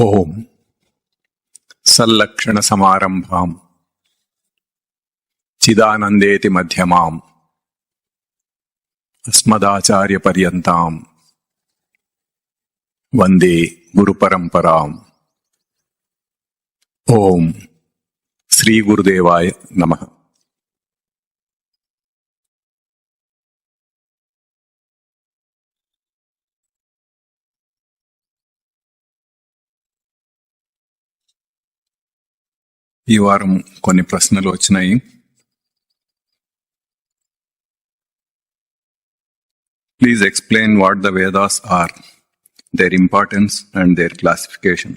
ఓం సల్లక్షణ సమారంభాం చిదానందేతి మధ్యమాం అస్మదాచార్య పర్యంతాం వందే గురు పరంపరాం. ఓం శ్రీ గురుదేవాయ నమః. ఈ వారం కొన్ని ప్రశ్నలు వచ్చినాయి. Please explain what the Vedas are, their importance and their classification.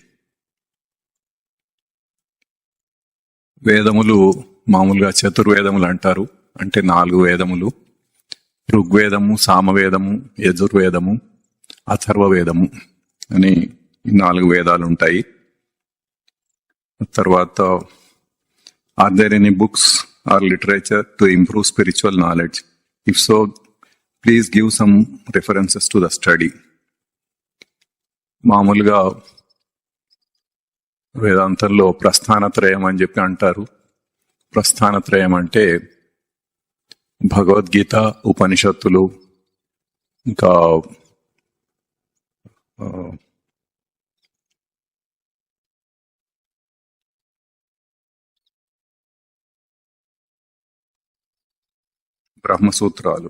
వేదములు మామూలుగా చతుర్వేదములు అంటారు, అంటే 4 వేదములు. ఋగ్వేదము, సామవేదము, యజుర్వేదము, అథర్వవేదము అని 4 వేదాలు ఉంటాయి. తర్వాత are there any books or literature to improve spiritual knowledge? If so, please give some references to the study. మామూలుగా వేదాంతంలో ప్రస్థానత్రయం అని చెప్పి అంటారు. ప్రస్థానత్రయం అంటే భగవద్గీత, ఉపనిషత్తులు, ఇంకా బ్రహ్మసూత్రాలు.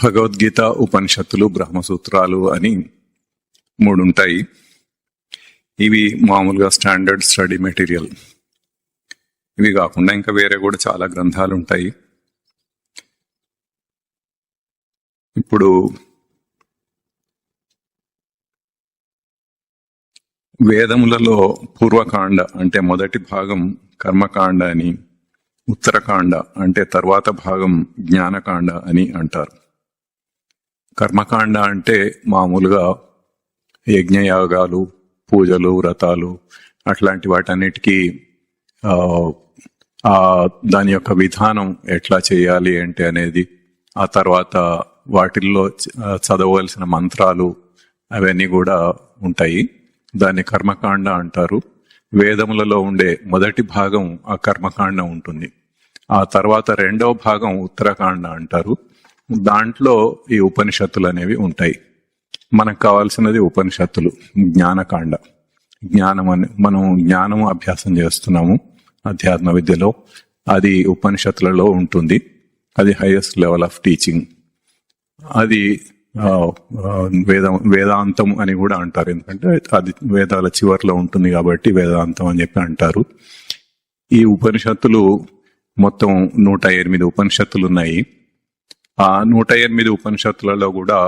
భగవద్గీత, ఉపనిషత్తులు, బ్రహ్మసూత్రాలు అని 3 ఉంటాయి. ఇవి మామూలుగా స్టాండర్డ్ స్టడీ మెటీరియల్. ఇవి కాకుండా ఇంకా వేరే కూడా చాలా గ్రంథాలు ఉంటాయి. ఇప్పుడు వేదములలో పూర్వకాండ అంటే మొదటి భాగం కర్మకాండ అని, ఉత్తరకాండ అంటే తర్వాత భాగం జ్ఞానకాండ అని అంటారు. కర్మకాండ అంటే మామూలుగా యజ్ఞయాగాలు, పూజలు, వ్రతాలు అట్లాంటి వాటన్నిటికీ దాని యొక్క విధానం ఎట్లా చేయాలి అంటే అనేది, ఆ తర్వాత వాటిల్లో చదవవలసిన మంత్రాలు అవన్నీ కూడా ఉంటాయి. దాన్ని కర్మకాండ అంటారు. వేదములలో ఉండే మొదటి భాగం ఆ కర్మకాండ ఉంటుంది. ఆ తర్వాత 2వ భాగం ఉత్తరకాండ అంటారు. దాంట్లో ఈ ఉపనిషత్తులు అనేవి ఉంటాయి. మనకు కావాల్సినది ఉపనిషత్తులు, జ్ఞానకాండ. మనం జ్ఞానము అభ్యాసం చేస్తున్నాము అధ్యాత్మ విద్యలో, అది ఉపనిషత్తులలో ఉంటుంది. అది హైయెస్ట్ లెవెల్ ఆఫ్ టీచింగ్. అది వేదాంతం అని కూడా అంటారు, ఎందుకంటే అది వేదాల చివరిలో ఉంటుంది కాబట్టి వేదాంతం అని చెప్పి అంటారు. ఈ ఉపనిషత్తులు మొత్తం 108 ఉపనిషత్తులు ఉన్నాయి. ఆ 108 ఉపనిషత్తులలో కూడా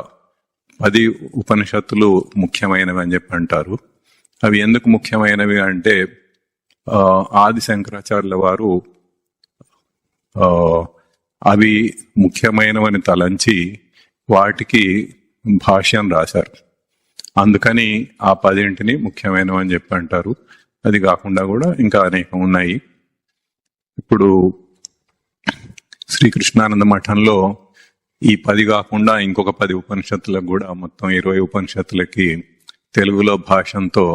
10 ఉపనిషత్తులు ముఖ్యమైనవి అని చెప్పి అంటారు. అవి ఎందుకు ముఖ్యమైనవి అంటే ఆది శంకరాచార్యుల వారు అవి ముఖ్యమైనవని తలంచి వాటికి భాష్యం రాశారు. అందుకని ఆ 10 ముఖ్యమైనవని చెప్పి అంటారు. అది కాకుండా కూడా ఇంకా అనేకం ఉన్నాయి. ఇప్పుడు శ్రీకృష్ణానంద మఠంలో ఈ 10 కాకుండా ఇంకొక 10 ఉపనిషత్తులకు కూడా మొత్తం 20 ఉపనిషత్తులకి తెలుగులో భాషంతో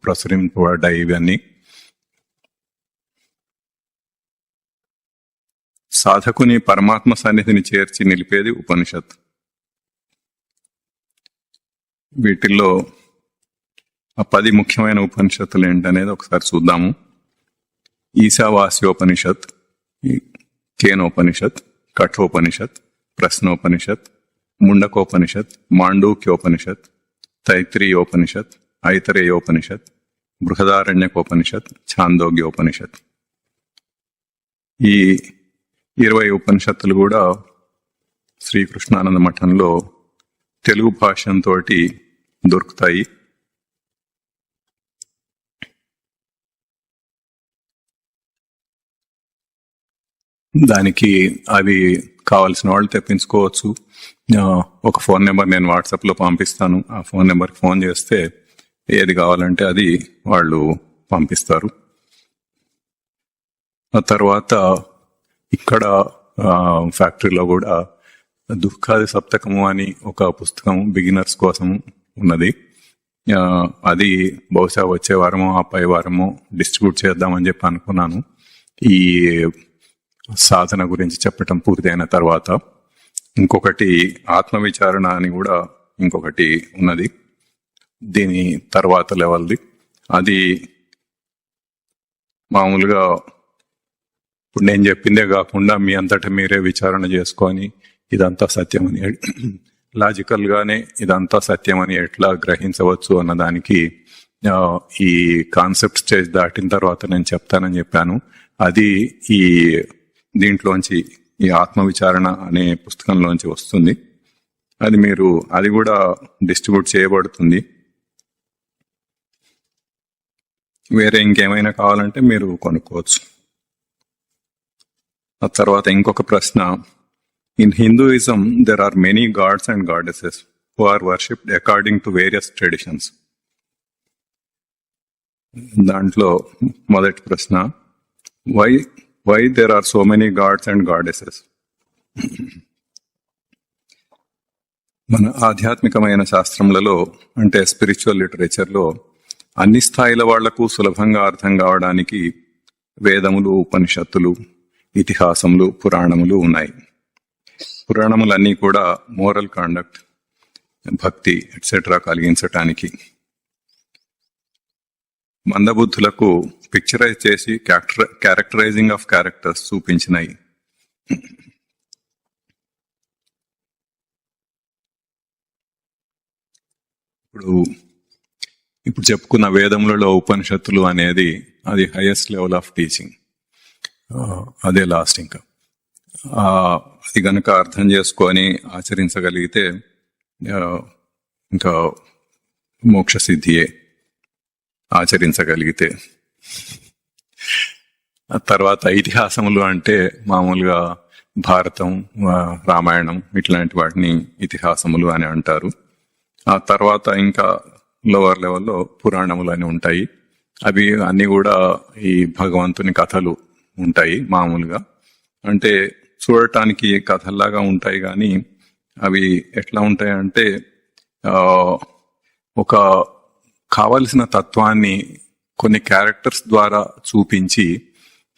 ప్రచురింపబడ్డాయి. ఇవన్నీ సాధకుని పరమాత్మ సన్నిధిని చేర్చి నిలిపేది ఉపనిషత్. వీటిల్లో ఆ 10 ముఖ్యమైన ఉపనిషత్తులు ఏంటనేది ఒకసారి చూద్దాము. ఈశావాస్యోపనిషత్, కేనోపనిషత్, కఠోపనిషత్, ప్రశ్నోపనిషత్, ముండకోపనిషత్, మాండూక్యోపనిషత్, తైత్రీయోపనిషత్, ఐతరేయోపనిషత్, బృహదారణ్యకోపనిషత్, ఛాందోగ్యోపనిషత్. ఈ 20 ఉపనిషత్తులు కూడా శ్రీకృష్ణానంద మఠంలో తెలుగు భాషంతో దొరుకుతాయి. దానికి అవి కావాల్సిన వాళ్ళు తెప్పించుకోవచ్చు. ఒక ఫోన్ నెంబర్ నేను వాట్సాప్లో పంపిస్తాను. ఆ ఫోన్ నెంబర్కి ఫోన్ చేస్తే ఏది కావాలంటే అది వాళ్ళు పంపిస్తారు. ఆ తర్వాత ఇక్కడ ఫ్యాక్టరీలో కూడా దుఃఖాది సప్తకము అని ఒక పుస్తకం బిగినర్స్ కోసం ఉన్నది. అది బహుశా వచ్చే వారమో ఆ పై వారమో డిస్ట్రిబ్యూట్ చేద్దామని చెప్పి అనుకున్నాను. ఈ సాధన గురించి చెప్పటం పూర్తయిన తర్వాత ఇంకొకటి ఆత్మవిచారణ అని కూడా ఇంకొకటి ఉన్నది, దీని తర్వాత లెవెల్ది. అది మామూలుగా ఇప్పుడు నేను చెప్పిందే కాకుండా మీ అంతటా మీరే విచారణ చేసుకొని ఇదంతా సత్యమని, లాజికల్ గానే ఇదంతా సత్యమని ఎట్లా గ్రహించవచ్చు అన్నదానికి ఈ కాన్సెప్ట్ స్టేజ్ దాటిన తర్వాత నేను చెప్తానని చెప్పాను. అది ఈ దీంట్లోంచి, ఈ ఆత్మవిచారణ అనే పుస్తకంలోంచి వస్తుంది. అది మీరు, అది కూడా డిస్ట్రిబ్యూట్ చేయబడుతుంది. వేరే ఇంకేమైనా కావాలంటే మీరు కొనుక్కోవచ్చు. ఆ తర్వాత ఇంకొక ప్రశ్న, in Hinduism there are many gods and goddesses who are worshipped according to various traditions. దాంట్లో మొదటి ప్రశ్న, why there are so many gods and goddesses? మన ఆధ్యాత్మికమైన శాస్త్రములలో అంటే స్పిరిచువల్ లిటరేచర్లో అన్ని స్థాయిల వాళ్లకు సులభంగా అర్థం కావడానికి వేదములు, ఉపనిషత్తులు, ఇతిహాసములు, పురాణములు ఉన్నాయి. పురాణములన్నీ కూడా మోరల్ కాండక్ట్, భక్తి ఎట్సెట్రా కలిగించటానికి. మందబుద్ధులకు పిక్చరైజ్ చేసి క్యారెక్టరైజింగ్ ఆఫ్ క్యారెక్టర్స్ చూపించినాయి. ఇప్పుడు చెప్పుకున్న వేదములలో ఉపనిషత్తులు అనేది అది హైయెస్ట్ లెవెల్ ఆఫ్ టీచింగ్, అదే లాస్ట్. ఇంకా అది గనక అర్థం చేసుకొని ఆచరించగలిగితే ఇంకా మోక్ష సిద్ధియే ఆచరించగలిగితే. తర్వాత ఇతిహాసములు అంటే మామూలుగా భారతం, రామాయణం ఇట్లాంటి వాటిని ఇతిహాసములు అని అంటారు. ఆ తర్వాత ఇంకా లోవర్ లెవెల్లో పురాణములు అని ఉంటాయి. అవి అన్ని కూడా ఈ భగవంతుని కథలు ఉంటాయి. మామూలుగా అంటే చూడటానికి కథల్లాగా ఉంటాయి, కానీ అవి ఎట్లా ఉంటాయి అంటే ఒక కావలసిన తత్వాన్ని కొన్ని క్యారెక్టర్స్ ద్వారా చూపించి,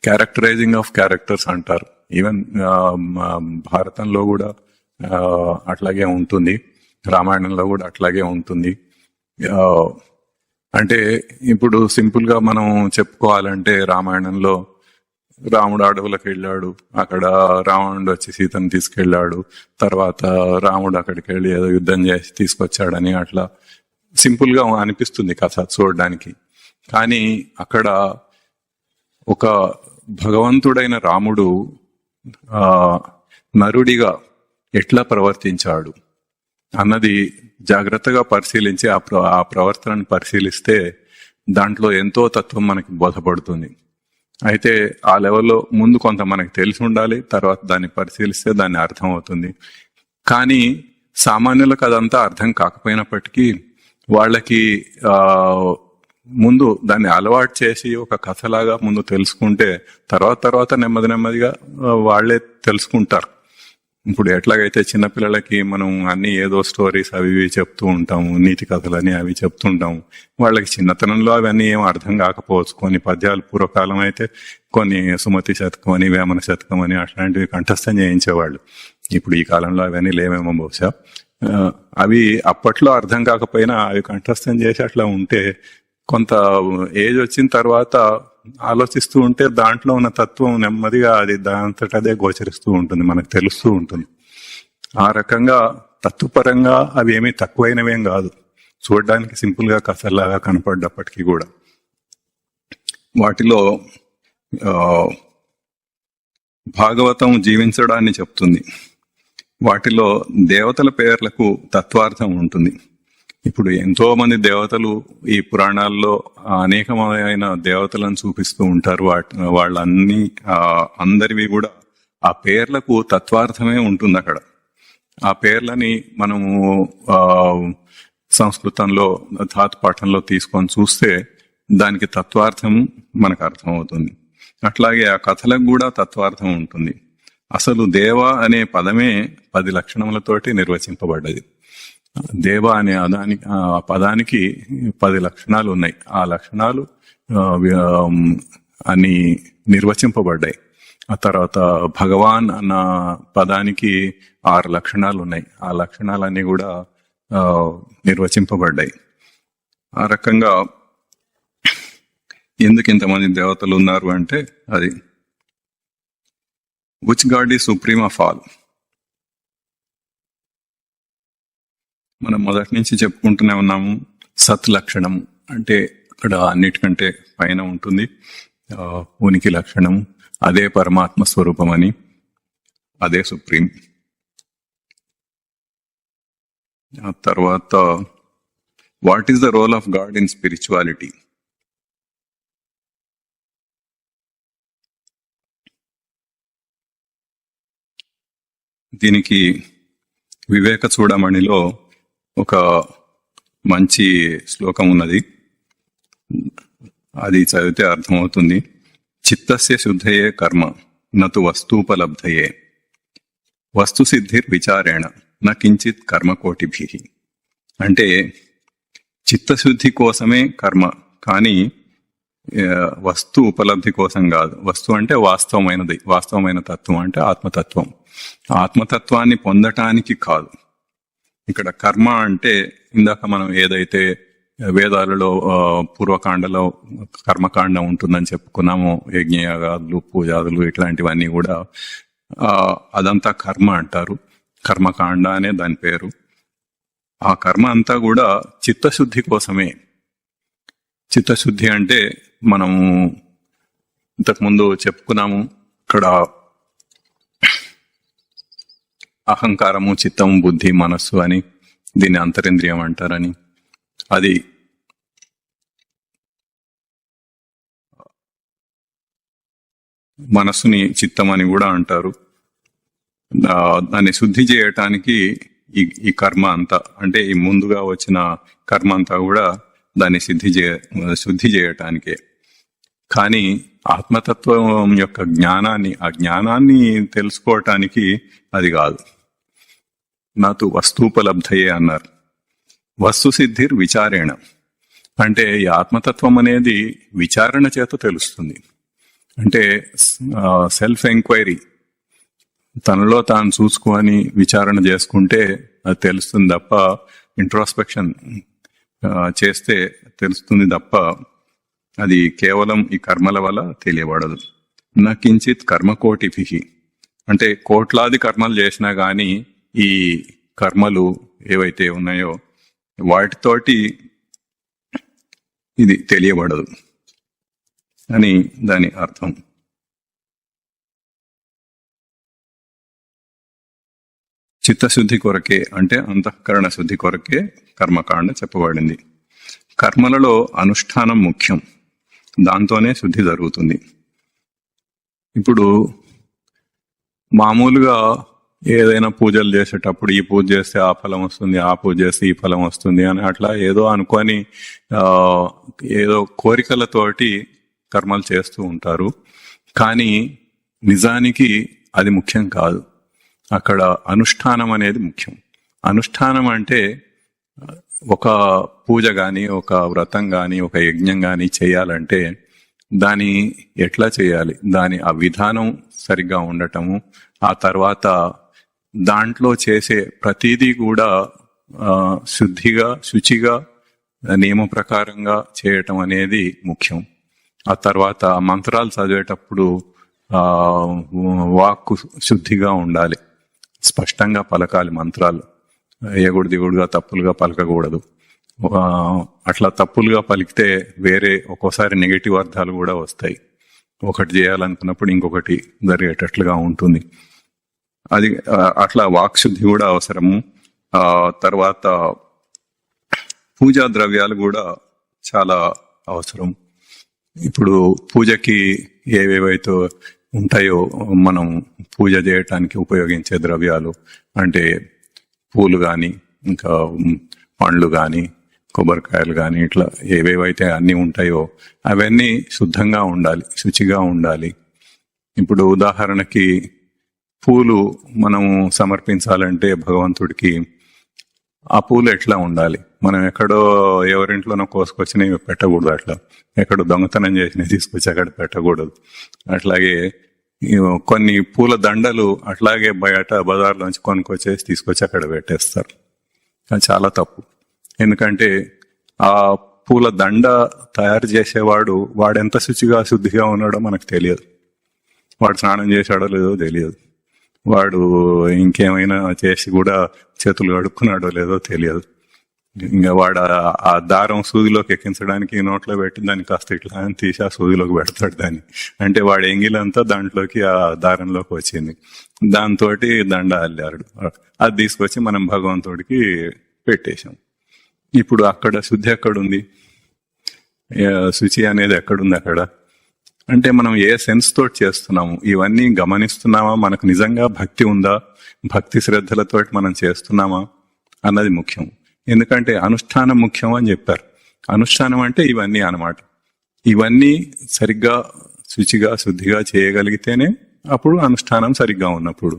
క్యారెక్టరైజింగ్ ఆఫ్ క్యారెక్టర్స్ అంటారు. ఈవెన్ భారతంలో కూడా అట్లాగే ఉంటుంది, రామాయణంలో కూడా అట్లాగే ఉంటుంది. అంటే ఇప్పుడు సింపుల్ గా మనం చెప్పుకోవాలంటే రామాయణంలో రాముడు అడవులకు వెళ్ళాడు, అక్కడ రావణుడు వచ్చి సీతను తీసుకెళ్లాడు, తర్వాత రాముడు అక్కడికి వెళ్ళి ఏదో యుద్ధం చేసి తీసుకొచ్చాడని అట్లా సింపుల్ గా అనిపిస్తుంది కథ చూడడానికి. కానీ అక్కడ ఒక భగవంతుడైన రాముడు నరుడిగా ఎట్లా ప్రవర్తించాడు అన్నది జాగ్రత్తగా పరిశీలించి ఆ ప్రవర్తనను పరిశీలిస్తే దాంట్లో ఎంతో తత్వం మనకి బోధపడుతుంది. అయితే ఆ లెవెల్లో ముందు కొంత మనకి తెలిసి ఉండాలి, తర్వాత దాన్ని పరిశీలిస్తే దాన్ని అర్థం అవుతుంది. కానీ సామాన్యులకు అదంతా అర్థం కాకపోయినప్పటికీ వాళ్ళకి ముందు దాన్ని అలవాటు చేసి ఒక కథలాగా ముందు తెలుసుకుంటే తర్వాత నెమ్మదిగా వాళ్ళే తెలుసుకుంటారు. ఇప్పుడు ఎట్లాగైతే చిన్నపిల్లలకి మనం అన్ని ఏదో స్టోరీస్ అవి ఇవి చెప్తూ ఉంటాము, నీతి కథలని అవి చెప్తుంటాము, వాళ్ళకి చిన్నతనంలో అవన్నీ ఏం అర్థం కాకపోవచ్చు. కొన్ని పద్యాలు పూర్వకాలం అయితే కొన్ని సుమతి శతకం అని, వేమన శతకం అని అట్లాంటివి కంఠస్థం చేయించేవాళ్ళు. ఇప్పుడు ఈ కాలంలో అవన్నీ లేవేమో బహుశా. అవి అప్పట్లో అర్థం కాకపోయినా అవి కంఠస్థం చేసి అట్లా ఉంటే కొంత ఏజ్ వచ్చిన తర్వాత ఆలోచిస్తూ ఉంటే దాంట్లో ఉన్న తత్వం నెమ్మదిగా అది దాంతటదే గోచరిస్తూ ఉంటుంది, మనకు తెలుస్తూ ఉంటుంది. ఆ రకంగా తత్వపరంగా అవి ఏమీ తక్కువైనవేం కాదు, చూడడానికి సింపుల్ గా కథల్లాగా కనపడ్డప్పటికీ కూడా. వాటిలో భాగవతం జీవించడాన్ని చెప్తుంది. వాటిలో దేవతల పేర్లకు తత్వార్థం ఉంటుంది. ఇప్పుడు ఎంతో మంది దేవతలు ఈ పురాణాల్లో అనేకమైన దేవతలను చూపిస్తూ ఉంటారు. వాళ్ళన్ని అందరివి కూడా ఆ పేర్లకు తత్వార్థమే ఉంటుంది అక్కడ. ఆ పేర్లని మనము సంస్కృతంలో ధాతు పాఠంలో తీసుకొని చూస్తే దానికి తత్వార్థం మనకు అర్థమవుతుంది. అట్లాగే ఆ కథలకు కూడా తత్వార్థం ఉంటుంది. అసలు దేవ అనే పదమే 10 లక్షణములతోటి నిర్వచింపబడ్డది. దేవ అనే ఆ పదానికి 10 లక్షణాలు ఉన్నాయి. ఆ లక్షణాలు అని నిర్వచింపబడ్డాయి. ఆ తర్వాత భగవాన్ అన్న పదానికి 6 లక్షణాలు ఉన్నాయి. ఆ లక్షణాలన్నీ కూడా నిర్వచింపబడ్డాయి. ఆ రకంగా ఎందుకు ఇంతమంది దేవతలు ఉన్నారు అంటే అది which God is supreme of all. మనం మొదటి నుంచి చెప్పుకుంటూనే ఉన్నాము. సత్ లక్షణం అంటే అక్కడ అన్నిటికంటే పైన ఉంటుంది. ఉనికి లక్షణం అదే పరమాత్మ స్వరూపం అని, అదే సుప్రీం. ఆ తర్వాత what is the role of God in spirituality? దీనికి వివేక చూడమణిలో ఒక మంచి శ్లోకం ఉన్నది. అది చదివితే అర్థమవుతుంది. చిత్తస్య శుద్ధయే కర్మ నతు వస్తూపలబ్ధయే వస్తుసిద్ధిర్ విచారేణ న కించిత్ కర్మకోటిభి. అంటే చిత్తశుద్ధి కోసమే కర్మ, కానీ వస్తు ఉపలబ్ధి కోసం కాదు. వస్తు అంటే వాస్తవమైనది, వాస్తవమైన తత్వం అంటే ఆత్మతత్వం. ఆత్మతత్వాన్ని పొందటానికి కాదు. ఇక్కడ కర్మ అంటే ఇందాక మనం ఏదైతే వేదాలలో పూర్వకాండలో కర్మకాండ ఉంటుందని చెప్పుకున్నామో, యజ్ఞయాగాదులు, పూజాదులు ఇట్లాంటివన్నీ కూడా అదంతా కర్మ అంటారు. కర్మకాండ అనే దాని పేరు. ఆ కర్మ అంతా కూడా చిత్తశుద్ధి కోసమే. చిత్తశుద్ధి అంటే మనము ఇంతకుముందు చెప్పుకున్నాము, ఇక్కడ అహంకారము, చిత్తము, బుద్ధి, మనస్సు అని దీన్ని అంతరింద్రియం అంటారని. అది మనస్సుని చిత్తం అని కూడా అంటారు. దాన్ని శుద్ధి చేయటానికి ఈ కర్మ అంతా, అంటే ఈ ముందుగా వచ్చిన కర్మ అంతా కూడా దాన్ని శుద్ధి చేయటానికే. కానీ ఆత్మతత్వం యొక్క ఆ జ్ఞానాన్ని తెలుసుకోవటానికి అది కాదు. నాతో వస్తూపలబ్ధయే అన్నారు. వస్తు సిద్ధిర్ విచారేణ అంటే ఈ ఆత్మతత్వం అనేది విచారణ చేత తెలుస్తుంది. అంటే సెల్ఫ్ ఎంక్వైరీ, తనలో తాను చూసుకొని విచారణ చేసుకుంటే అది తెలుస్తుంది తప్ప, ఇంట్రోస్పెక్షన్ చేస్తే తెలుస్తుంది తప్ప అది కేవలం ఈ కర్మల వల్ల తెలియబడదు. నకించిత్ కర్మకోటిభి అంటే కోట్లాది కర్మలు చేసినా గాని ఈ కర్మలు ఏవైతే ఉన్నాయో వాటితోటి ఇది తెలియబడదు అని దాని అర్థం. చిత్తశుద్ధి కొరకే అంటే అంతఃకరణ శుద్ధి కొరకే కర్మకాండ చెప్పబడింది. కర్మలలో అనుష్ఠానం ముఖ్యం, దాంతోనే శుద్ధి జరుగుతుంది. ఇప్పుడు మామూలుగా ఏదైనా పూజలు చేసేటప్పుడు ఈ పూజ చేస్తే ఆ ఫలం వస్తుంది, ఆ పూజ చేస్తే ఈ ఫలం వస్తుంది అని అట్లా ఏదో అనుకొని ఏదో కోరికలతోటి కర్మలు చేస్తూ ఉంటారు. కానీ నిజానికి అది ముఖ్యం కాదు. అక్కడ అనుష్ఠానం అనేది ముఖ్యం. అనుష్ఠానం అంటే ఒక పూజ గాని, ఒక వ్రతం గాని, ఒక యజ్ఞం గాని చేయాలంటే దాని ఎట్లా చేయాలి, దాని ఆ విధానం సరిగ్గా ఉండటము, ఆ తర్వాత దాంట్లో చేసే ప్రతిదీ కూడా శుద్ధిగా, శుచిగా, నియమ ప్రకారంగా చేయటం అనేది ముఖ్యం. ఆ తర్వాత మంత్రాలు చదివేటప్పుడు వాక్కు శుద్ధిగా ఉండాలి, స్పష్టంగా పలకాలి మంత్రాలు. ఎగుడు దిగుడుగా తప్పులుగా పలకకూడదు. అట్లా తప్పులుగా పలికితే వేరే ఒక్కోసారి నెగిటివ్ అర్థాలు కూడా వస్తాయి. ఒకటి చేయాలనుకున్నప్పుడు ఇంకొకటి జరిగేటట్లుగా ఉంటుంది. అది అట్లా వాక్శుద్ధి కూడా అవసరము. తర్వాత పూజా ద్రవ్యాలు కూడా చాలా అవసరం. ఇప్పుడు పూజకి ఏవేవైతే ఉంటాయో మనం పూజ చేయటానికి ఉపయోగించే ద్రవ్యాలు అంటే పూలు కానీ, ఇంకా పండ్లు కానీ, కొబ్బరికాయలు కానీ ఇట్లా ఏవేవైతే అన్నీ ఉంటాయో అవన్నీ శుద్ధంగా ఉండాలి, శుచిగా ఉండాలి. ఇప్పుడు ఉదాహరణకి పూలు మనము సమర్పించాలంటే భగవంతుడికి ఆ పూలు ఎట్లా ఉండాలి? మనం ఎక్కడో ఎవరింట్లోనో కోసుకొచ్చినవి పెట్టకూడదు, అట్లా ఎక్కడో దొంగతనం చేసినవి తీసుకొచ్చి అక్కడ పెట్టకూడదు. అట్లాగే కొన్ని పూల దండలు అట్లాగే బయట బజార్లోంచి కొనుక్కొచ్చేసి తీసుకొచ్చి అక్కడ పెట్టేస్తారు. అది చాలా తప్పు. ఎందుకంటే ఆ పూల దండ తయారు చేసేవాడు వాడెంత శుద్ధిగా ఉన్నాడో మనకు తెలియదు. వాడు స్నానం చేశాడో లేదో తెలియదు. వాడు ఇంకేమైనా చేసి కూడా చేతులు కడుక్కున్నాడో లేదో తెలియదు. ఇంకా వాడు ఆ దారం సూదిలోకి ఎక్కించడానికి నోట్లో పెట్టి దాన్ని కాస్త ఇట్లా అని తీసి ఆ సూదిలోకి పెడతాడు దాన్ని. అంటే వాడు ఎంగిలంతా దాంట్లోకి ఆ దారంలోకి వచ్చింది. దాంతో దండ అల్లాడు. అది తీసుకొచ్చి మనం భగవంతుడికి పెట్టేశాం. ఇప్పుడు అక్కడ శుద్ధి ఎక్కడుంది? శుచి అనేది ఎక్కడుంది అక్కడ? అంటే మనం ఏ సెన్స్ తోటి చేస్తున్నాము? ఇవన్నీ గమనిస్తున్నామా? మనకు నిజంగా భక్తి ఉందా? భక్తి శ్రద్ధలతో మనం చేస్తున్నామా అన్నది ముఖ్యం. ఎందుకంటే అనుష్ఠానం ముఖ్యం అని చెప్పారు. అనుష్ఠానం అంటే ఇవన్నీ అన్నమాట. ఇవన్నీ సరిగ్గా శుచిగా శుద్ధిగా చేయగలిగితేనే అప్పుడు అనుష్ఠానం సరిగ్గా ఉన్నప్పుడు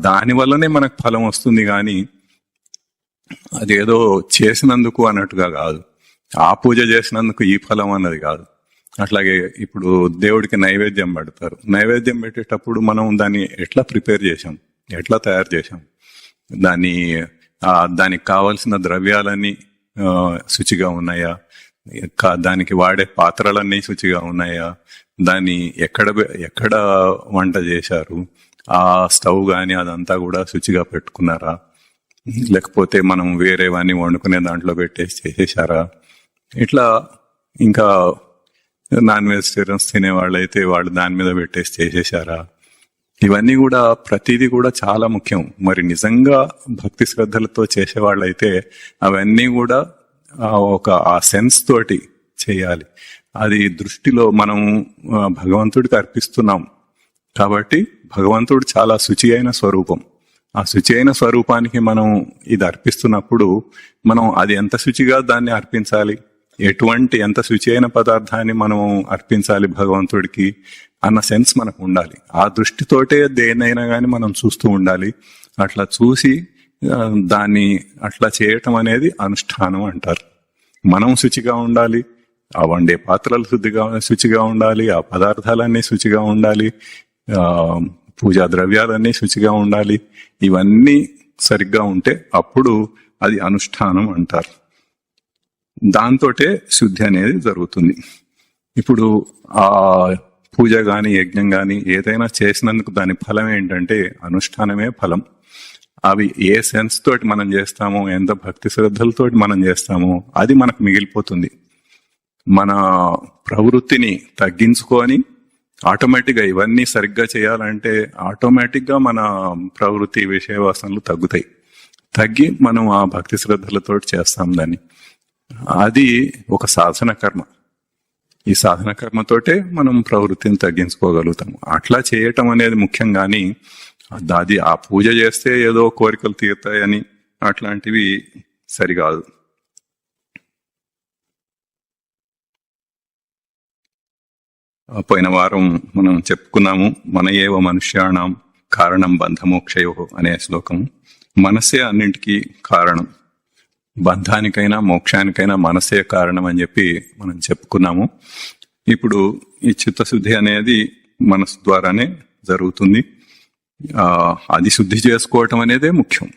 దాని వల్లనే మనకు ఫలం వస్తుంది. కానీ అదేదో చేసినందుకు అన్నట్టుగా కాదు. ఆ పూజ చేసినందుకు ఈ ఫలం అన్నది కాదు. అట్లాగే ఇప్పుడు దేవుడికి నైవేద్యం పెడతారు. నైవేద్యం పెట్టేటప్పుడు మనం దాన్ని ఎట్లా ప్రిపేర్ చేసాం, ఎట్లా తయారు చేసాం, దానికి కావలసిన ద్రవ్యాలన్నీ శుచిగా ఉన్నాయా, దానికి వాడే పాత్రలన్నీ శుచిగా ఉన్నాయా, దాన్ని ఎక్కడ వంట చేశారు, ఆ స్టవ్ కానీ అదంతా కూడా శుచిగా పెట్టుకున్నారా, లేకపోతే మనం వేరేవన్నీ వండుకునే దాంట్లో పెట్టేసి చేసేసారా? ఇట్లా ఇంకా నాన్ వెజిటేరియన్స్ తినే వాళ్ళైతే వాళ్ళు దాని మీద పెట్టేసి చేసేసారా? ఇవన్నీ కూడా ప్రతిదీ కూడా చాలా ముఖ్యం. మరి నిజంగా భక్తి శ్రద్ధలతో చేసేవాళ్ళైతే అవన్నీ కూడా ఆ సెన్స్ తోటి చేయాలి. అది దృష్టిలో మనం భగవంతుడికి అర్పిస్తున్నాం కాబట్టి భగవంతుడు చాలా శుచి అయిన స్వరూపం. ఆ శుచి అయిన స్వరూపానికి మనం ఇది అర్పిస్తున్నప్పుడు మనం అది ఎంత శుచిగా దాన్ని అర్పించాలి, ఎంత శుచి అయిన పదార్థాన్ని మనం అర్పించాలి భగవంతుడికి అన్న సెన్స్ మనకు ఉండాలి. ఆ దృష్టితోటే దేన్నైనా కానీ మనం చూస్తూ ఉండాలి. అట్లా చూసి దాన్ని అట్లా చేయటం అనేది అనుష్ఠానం అంటారు. మనం శుచిగా ఉండాలి, ఆ వండే పాత్రలు శుచిగా ఉండాలి, ఆ పదార్థాలన్నీ శుచిగా ఉండాలి, పూజా ద్రవ్యాలన్నీ శుచిగా ఉండాలి. ఇవన్నీ సరిగ్గా ఉంటే అప్పుడు అది అనుష్ఠానం అంటారు. దాంతోటే శుద్ధి అనేది జరుగుతుంది. ఇప్పుడు ఆ పూజ గాని యజ్ఞం గాని ఏదైనా చేసినందుకు దాని ఫలం ఏంటంటే అనుష్ఠానమే ఫలం. అవి ఏ సెన్స్ తోటి మనం చేస్తామో, ఎంత భక్తి శ్రద్ధలతోటి మనం చేస్తామో అది మనకు మిగిలిపోతుంది. మన ప్రవృత్తిని తగ్గించుకొని ఆటోమేటిక్గా ఇవన్నీ సరిగ్గా చేయాలంటే ఆటోమేటిక్గా మన ప్రవృత్తి విషయ వాసనలు తగ్గి మనం ఆ భక్తి శ్రద్ధలతోటి చేస్తాం దాన్ని. అది ఒక సాధన కర్మ. ఈ సాధన కర్మతోటే మనం ప్రవృత్తిని తగ్గించుకోగలుగుతాం. అట్లా చేయటం అనేది ముఖ్యం. కానీ అది ఆ పూజ చేస్తే ఏదో కోరికలు తీరుతాయని అట్లాంటివి సరికాదు. పోయిన వారం మనం చెప్పుకున్నాము మన ఏవ మనుష్యాణం కారణం బంధమోక్షయో అనే శ్లోకం. మనసే అన్నింటికీ కారణం. బంధానికైనా మోక్షానికైనా మనసే కారణం అని చెప్పి మనం చెప్పుకున్నాము. ఇప్పుడు ఈ చిత్తశుద్ధి అనేది మనసు ద్వారానే జరుగుతుంది. అది శుద్ధి చేసుకోవటం అనేదే ముఖ్యం.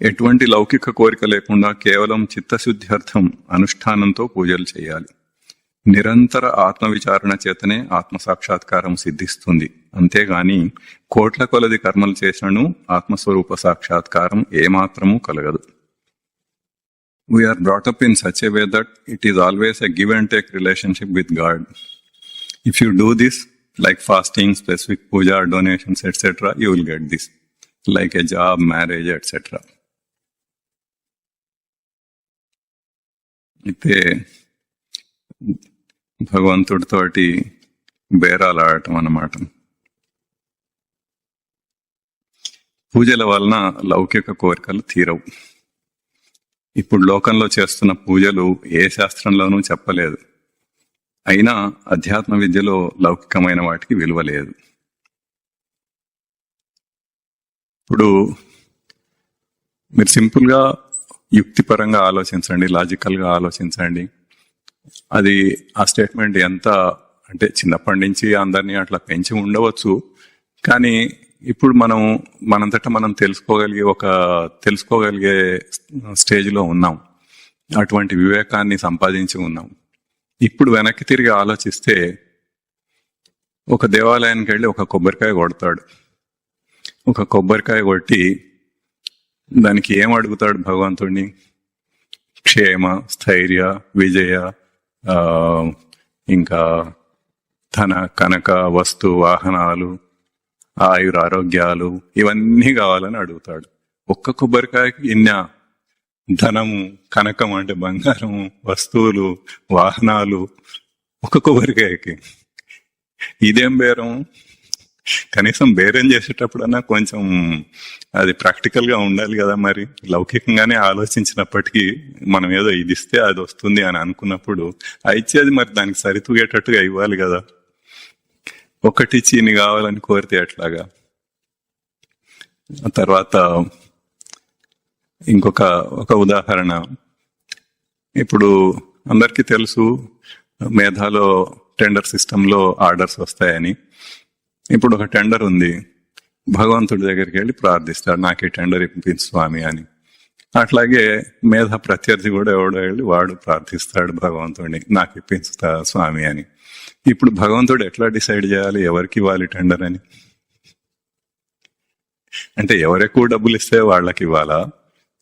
ఎటువంటి లౌకిక కోరిక లేకుండా కేవలం చిత్తశుద్ధి అర్థం అనుష్ఠానంతో పూజలు చేయాలి. నిరంతర ఆత్మవిచారణ చేతనే ఆత్మసాక్షాత్కారం సిద్ధిస్తుంది. అంతేగాని కోట్ల కొలది కర్మలు చేసినను ఆత్మస్వరూప సాక్షాత్కారం ఏమాత్రము కలగదు. We are brought up in such a way that it is always a give and take relationship with God. If you do this like fasting, specific puja, donations etcetera, you will get this like a job, marriage etcetera. అయితే భగవంతుడితోటి బేరాలు ఆడటం అన్నమాట. పూజల వలన లౌకిక కోరికలు తీరవు. ఇప్పుడు లోకంలో చేస్తున్న పూజలు ఏ శాస్త్రంలోనూ చెప్పలేదు. అయినా అధ్యాత్మ విద్యలో లౌకికమైన వాటికి విలువ లేదు. ఇప్పుడు మీరు సింపుల్ గా యుక్తిపరంగా ఆలోచించండి, లాజికల్ గా ఆలోచించండి. అది ఆ స్టేట్మెంట్ ఎంత అంటే చిన్నప్పటి నుంచి అందరినీ అట్లా పెంచి ఉండవచ్చు, కానీ ఇప్పుడు మనంతటా మనం తెలుసుకోగలిగే స్టేజ్లో ఉన్నాం. అటువంటి వివేకాన్ని సంపాదించి ఉన్నాం. ఇప్పుడు వెనక్కి తిరిగి ఆలోచిస్తే ఒక దేవాలయానికి వెళ్ళి ఒక కొబ్బరికాయ కొడతాడు. ఒక కొబ్బరికాయ కొట్టి దానికి ఏం అడుగుతాడు భగవంతుడిని? క్షేమ, స్థైర్య, విజయ, ఇంకా ధన, కనక, వస్తు, వాహనాలు, ఆయుర, ఆరోగ్యాలు ఇవన్నీ కావాలని అడుగుతాడు. ఒక్క కొబ్బరికాయకి ఇన్న ధనము, కనకం అంటే బంగారము, వస్తువులు, వాహనాలు ఒక కొబ్బరికాయకి. ఇదేం బేరం? కనీసం బేరం చేసేటప్పుడన్నా కొంచెం అది ప్రాక్టికల్ గా ఉండాలి కదా. మరి లౌకికంగానే ఆలోచించినప్పటికీ మనం ఏదో ఇది ఇస్తే అది వస్తుంది అని అనుకున్నప్పుడు ఆ ఇచ్చేది మరి దానికి సరితూగేటట్టుగా ఇవ్వాలి కదా. ఒకటి ఇన్ని కావాలని కోరితే ఎట్లాగా? తర్వాత ఒక ఉదాహరణ. ఇప్పుడు అందరికీ తెలుసు మేధాలో టెండర్ సిస్టంలో ఆర్డర్స్ వస్తాయని. ఇప్పుడు ఒక టెండర్ ఉంది, భగవంతుడి దగ్గరికి వెళ్ళి ప్రార్థిస్తాడు, నాకు ఈ టెండర్ ఇప్పించు స్వామి అని. అట్లాగే మేధా ప్రత్యర్థి కూడా ఎవడో వెళ్ళి వాడు ప్రార్థిస్తాడు భగవంతుడిని, నాకు ఇప్పించుతా స్వామి అని. ఇప్పుడు భగవంతుడు ఎట్లా డిసైడ్ చేయాలి ఎవరికి ఇవ్వాలి టెండర్ అని? అంటే ఎవరెక్కువ డబ్బులు ఇస్తే వాళ్ళకి ఇవ్వాలా,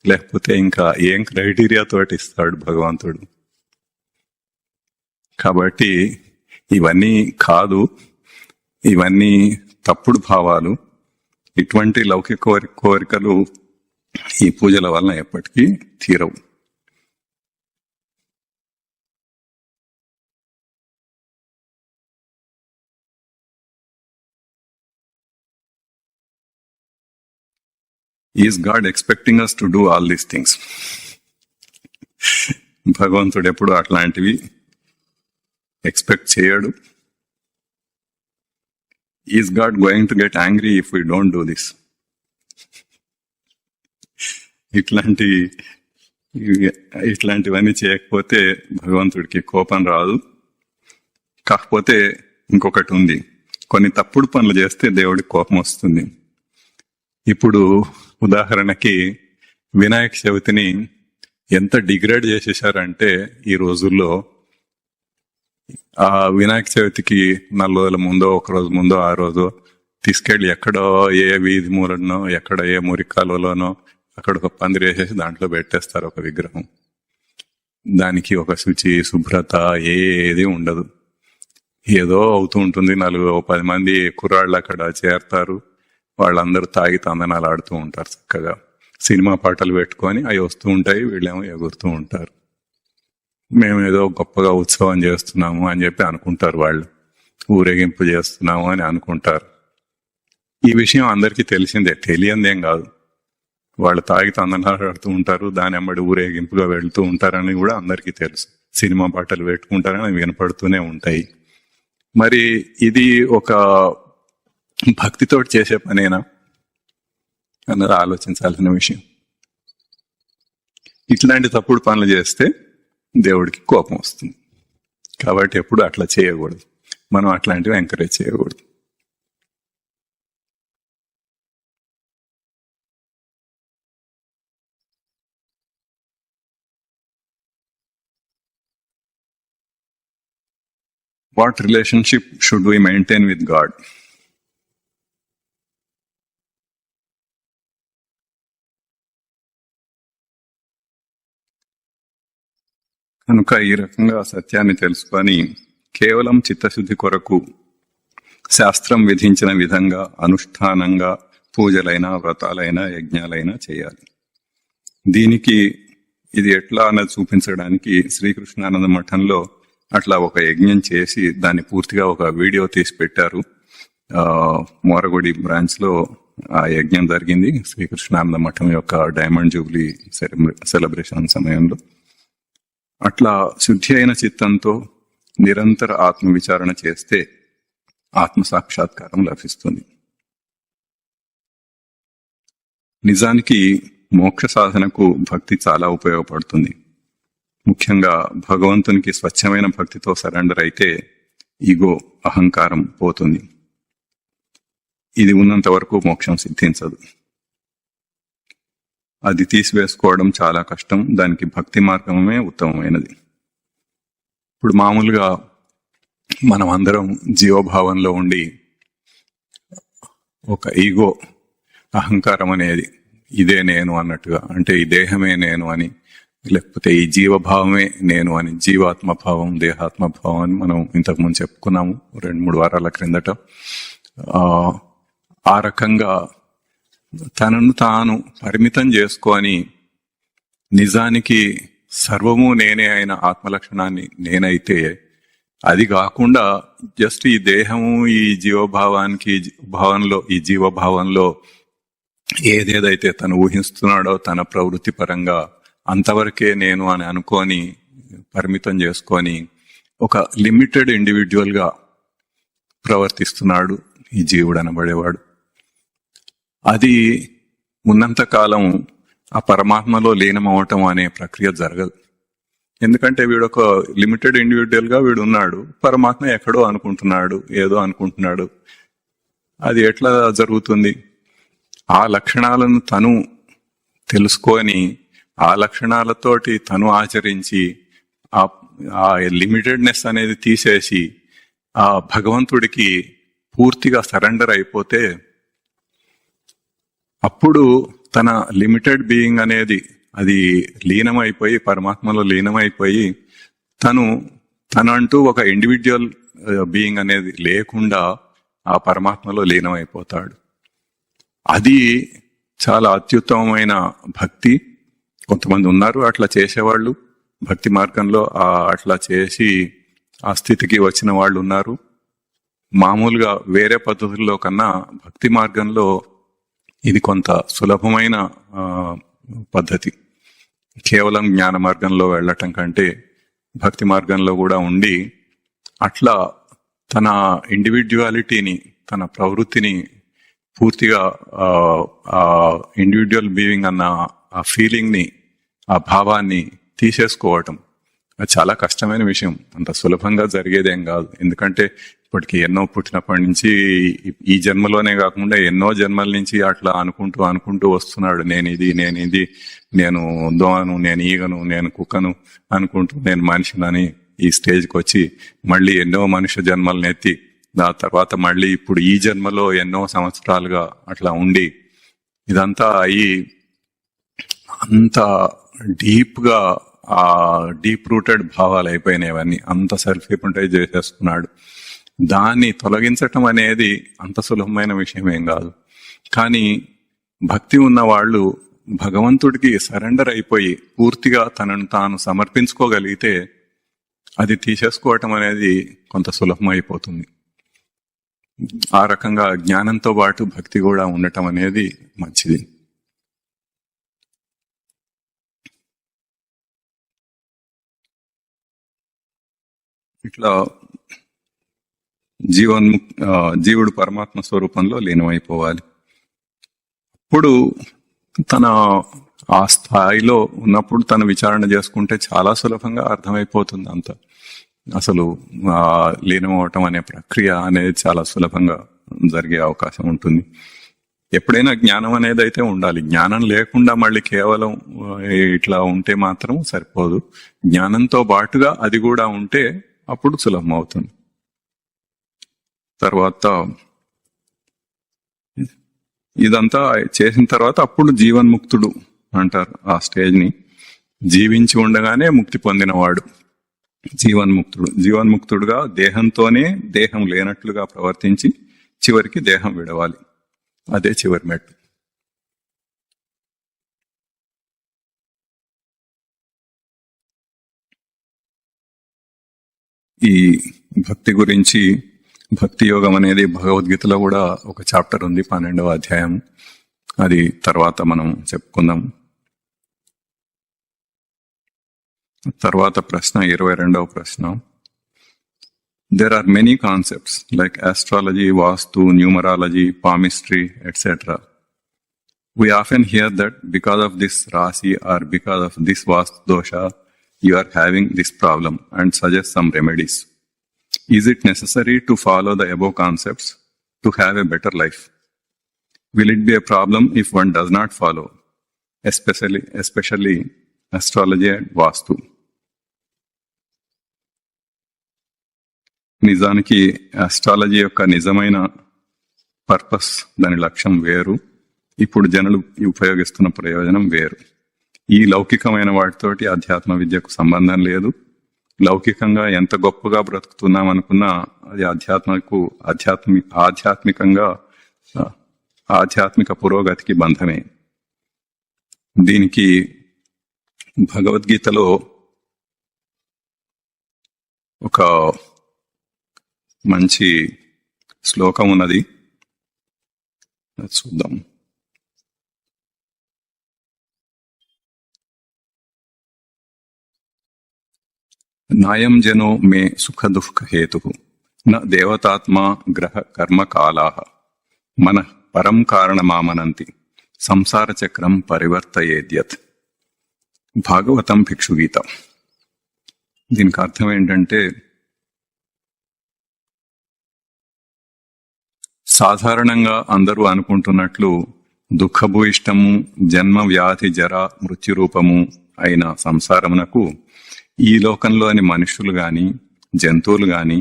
లేకపోతే ఇంకా ఏం క్రైటీరియా తోటి ఇస్తాడు భగవంతుడు? కాబట్టి ఇవన్నీ కాదు, ఇవన్నీ తప్పుడు భావాలు. ఇటువంటి లౌకిక కోరికలు ఈ పూజల వలన ఎప్పటికీ తీరవు. Is God expecting us to do all these things? భగవంతుడు ఎప్పుడు అట్లాంటివి ఎక్స్పెక్ట్ చేయడు. Is God going to get angry if we don't do this? ఇట్లాంటివన్నీ చేయకపోతే భగవంతుడికి కోపం రాదు. కాకపోతే ఇంకొకటి ఉంది, కొన్ని తప్పుడు పనులు చేస్తే దేవుడికి కోపం వస్తుంది. ఇప్పుడు ఉదాహరణకి వినాయక చవితిని ఎంత డిగ్రేడ్ చేసేసారంటే ఈ రోజుల్లో ఆ వినాయక చవితికి 4 రోజుల ముందో, ఒక రోజు ముందో, ఆ రోజు తీసుకెళ్లి ఎక్కడో ఏ వీధి మూలనో, ఎక్కడ ఏ మురికాలలోనో అక్కడ ఒక పందిరి వేసేసి దాంట్లో పెట్టేస్తారు ఒక విగ్రహం. దానికి ఒక శుచి, శుభ్రత ఏది ఉండదు. ఏదో అవుతూ ఉంటుంది. 10 మంది కుర్రాళ్ళు అక్కడ చేరతారు. వాళ్ళందరూ తాగి తందనాలు ఆడుతూ ఉంటారు. చక్కగా సినిమా పాటలు పెట్టుకొని అవి వస్తూ ఉంటాయి, వీళ్ళేమో ఎగురుతూ ఉంటారు. మేమేదో గొప్పగా ఉత్సవం చేస్తున్నాము అని చెప్పి అనుకుంటారు వాళ్ళు, ఊరేగింపు చేస్తున్నాము అని అనుకుంటారు. ఈ విషయం అందరికీ తెలిసిందే, తెలియందేం కాదు. వాళ్ళు తాగి తందనాలు ఆడుతూ ఉంటారు, దాని అమ్మడి ఊరేగింపుగా వెళ్తూ ఉంటారని కూడా అందరికీ తెలుసు. సినిమా పాటలు పెట్టుకుంటారని వినపడుతూనే ఉంటాయి. మరి ఇది ఒక భక్తితో చేసే పనేనా అన్నది ఆలోచించాల్సిన విషయం. ఇట్లాంటి తప్పుడు పనులు చేస్తే దేవుడికి కోపం వస్తుంది. కాబట్టి ఎప్పుడు అట్లా చేయకూడదు. మనం అట్లాంటివి ఎంకరేజ్ చేయకూడదు. What relationship should we maintain with God? కనుక ఈ రకంగా సత్యాన్ని తెలుసుకొని కేవలం చిత్తశుద్ధి కొరకు శాస్త్రం విధించిన విధంగా అనుష్ఠానంగా పూజలైనా, వ్రతాలైనా, యజ్ఞాలైనా చేయాలి. దీనికి ఇది ఎట్లా అన్నది చూపించడానికి శ్రీకృష్ణానంద మఠంలో అట్లా ఒక యజ్ఞం చేసి దాన్ని పూర్తిగా ఒక వీడియో తీసి పెట్టారు. మోరగుడి బ్రాంచ్ లో ఆ యజ్ఞం జరిగింది శ్రీకృష్ణానంద మఠం యొక్క డైమండ్ జూబ్లీ సెలబ్రేషన్ సమయంలో. అట్లా శుద్ధి అయిన చిత్తంతో నిరంతర ఆత్మ విచారణ చేస్తే ఆత్మ సాక్షాత్కారం లభిస్తుంది. నిజానికి మోక్ష సాధనకు భక్తి చాలా ఉపయోగపడుతుంది. ముఖ్యంగా భగవంతునికి స్వచ్ఛమైన భక్తితో సరెండర్ అయితే ఈగో, అహంకారం పోతుంది. ఇది ఉన్నంత వరకు మోక్షం సిద్ధించదు. అది తీసివేసుకోవడం చాలా కష్టం. దానికి భక్తి మార్గమే ఉత్తమమైనది. ఇప్పుడు మామూలుగా మనం అందరం జీవభావంలో ఉండి ఒక ఈగో, అహంకారం అనేది ఇదే నేను అన్నట్టుగా, అంటే ఈ దేహమే నేను అని, లేకపోతే ఈ జీవభావమే నేను అని, జీవాత్మభావం దేహాత్మభావం అని మనం ఇంతకుముందు చెప్పుకున్నాము 2-3 వారాల క్రిందట. ఆ రకంగా తనను తాను పరిమితం చేసుకొని నిజానికి సర్వము నేనే అయిన ఆత్మలక్షణాన్ని నేనైతే, అది కాకుండా జస్ట్ ఈ దేహము, ఈ జీవభావానికి ఈ జీవభావంలో ఏదేదైతే తను ఊహిస్తున్నాడో తన ప్రవృత్తి పరంగా అంతవరకే నేను అని అనుకొని పరిమితం చేసుకొని ఒక లిమిటెడ్ ఇండివిజువల్ గా ప్రవర్తిస్తున్నాడు ఈ జీవుడు అనబడేవాడు. అది ఉన్నంత కాలం ఆ పరమాత్మలో లీనమవటం అనే ప్రక్రియ జరగదు. ఎందుకంటే వీడు ఒక లిమిటెడ్ ఇండివిజువల్ గా వీడు ఉన్నాడు, పరమాత్మ ఎక్కడో అనుకుంటున్నాడు, ఏదో అనుకుంటున్నాడు. అది ఎట్లా జరుగుతుంది? ఆ లక్షణాలను తను తెలుసుకొని ఆ లక్షణాలతోటి తను ఆచరించి ఆ లిమిటెడ్నెస్ అనేది తీసేసి ఆ భగవంతుడికి పూర్తిగా సరెండర్ అయిపోతే అప్పుడు తన లిమిటెడ్ బీయింగ్ అనేది అది లీనమైపోయి పరమాత్మలో లీనమైపోయి తనంటూ ఒక ఇండివిజువల్ బీయింగ్ అనేది లేకుండా ఆ పరమాత్మలో లీనమైపోతాడు. అది చాలా అత్యుత్తమమైన భక్తి. కొంతమంది ఉన్నారు అట్లా చేసేవాళ్ళు, భక్తి మార్గంలో అట్లా చేసి ఆ స్థితికి వచ్చిన వాళ్ళు ఉన్నారు. మామూలుగా వేరే పద్ధతుల్లో కన్నా భక్తి మార్గంలో ఇది కొంత సులభమైన పద్ధతి. కేవలం జ్ఞాన మార్గంలో వెళ్ళటం కంటే భక్తి మార్గంలో కూడా ఉండి అట్లా తన ఇండివిడ్యువాలిటీని, తన ప్రవృత్తిని పూర్తిగా ఇండివిజువల్ బీయింగ్ అన్న ఆ ఫీలింగ్ ని, ఆ భావాన్ని తీసేసుకోవటం అది చాలా కష్టమైన విషయం. అంత సులభంగా జరిగేదేం కాదు. ఎందుకంటే ఇప్పటికి ఎన్నో పుట్టినప్పటి నుంచి ఈ జన్మలోనే కాకుండా ఎన్నో జన్మల నుంచి అట్లా అనుకుంటూ వస్తున్నాడు. నేను దోమను, నేను ఈగను, నేను కుక్కను అనుకుంటూ నేను మనిషినని ఈ స్టేజ్కి వచ్చి మళ్ళీ ఎన్నో మనుష్య జన్మలను ఎత్తి ఆ తర్వాత మళ్ళీ ఇప్పుడు ఈ జన్మలో ఎన్నో సంవత్సరాలుగా అట్లా ఉండి ఇదంతా అయ్యి అంత డీప్ రూటెడ్ భావాలు అయిపోయినాయి. అవన్నీ అంత సెల్ఫ్ హిప్నటైజ్ చేసేసుకున్నాడు. దాన్ని తొలగించటం అనేది అంత సులభమైన విషయం ఏం కాదు. కానీ భక్తి ఉన్న వాళ్ళు భగవంతుడికి సరెండర్ అయిపోయి పూర్తిగా తనను తాను సమర్పించుకోగలిగితే అది తీసేసుకోవటం అనేది కొంత సులభం అయిపోతుంది. ఆ రకంగా జ్ఞానంతో పాటు భక్తి కూడా ఉండటం అనేది మంచిది. ఇట్లా జీవుడు పరమాత్మ స్వరూపంలో లీనమైపోవాలి. అప్పుడు తన ఆ స్థాయిలో ఉన్నప్పుడు తను విచారణ చేసుకుంటే చాలా సులభంగా అర్థమైపోతుంది. అంత అసలు లీనం అవటం అనే ప్రక్రియ అనేది చాలా సులభంగా జరిగే అవకాశం ఉంటుంది. ఎప్పుడైనా జ్ఞానం అనేది అయితే ఉండాలి. జ్ఞానం లేకుండా మళ్ళీ కేవలం ఇట్లా ఉంటే మాత్రం సరిపోదు. జ్ఞానంతో పాటుగా అది కూడా ఉంటే అప్పుడు సులభం అవుతుంది. తర్వాత ఇదంతా చేసిన తర్వాత అప్పుడు జీవన్ముక్తుడు అంటారు. ఆ స్టేజ్ ని జీవించి ఉండగానే ముక్తి పొందినవాడు జీవన్ముక్తుడుగా దేహంతోనే దేహం లేనట్లుగా ప్రవర్తించి చివరికి దేహం విడవాలి. అదే చివరి మెట్టు. ఈ భక్తి గురించి భక్తి యోగం అనేది భగవద్గీతలో కూడా ఒక చాప్టర్ ఉంది, 12వ అధ్యాయం. అది తర్వాత మనం చెప్పుకుందాం. తర్వాత ప్రశ్న 22వ ప్రశ్న. There are many concepts like astrology, vastu, numerology, palmistry, etc. We often hear that because of this rasi or because of this vastu dosha, you are having this problem and suggest some remedies. Is it necessary to follow the above concepts to have a better life? Will it be a problem if one does not follow, especially astrology and vastu? నిజానికి astrology యొక్క నిజమైన purpose, దాని లక్ష్యం వేరు. ఇప్పుడు జనులు ఉపయోగిస్తున్న ప్రయోజనం వేరు. ఈ లౌకికమైన వాటితోటి ఆధ్యాత్మ విద్యకు సంబంధం లేదు. లౌకికంగా ఎంత గొప్పగా బ్రతుకుతున్నాం అనుకున్నా అది ఆధ్యాత్మిక పురోగతికి బంధమే. దీనికి భగవద్గీతలో ఒక మంచి శ్లోకం ఉన్నది, చూద్దాం. నాయం జనో మే సుఖ దుఃఖ హేతు న దేవతాత్మా గ్రహ కర్మ కాలాః మన పరం కారణమామనంతి సంసార చక్రం పరివర్తయేద్యత్. భాగవతం భిక్షుగీత. దీనికి అర్థం ఏంటంటే, సాధారణంగా అందరూ అనుకుంటున్నట్లు దుఃఖభూయిష్టము, జన్మ వ్యాధి జర మృత్యురూపము అయిన సంసారమునకు ఈ లోకంలోని మనుషులు గాని జంతువులు గాని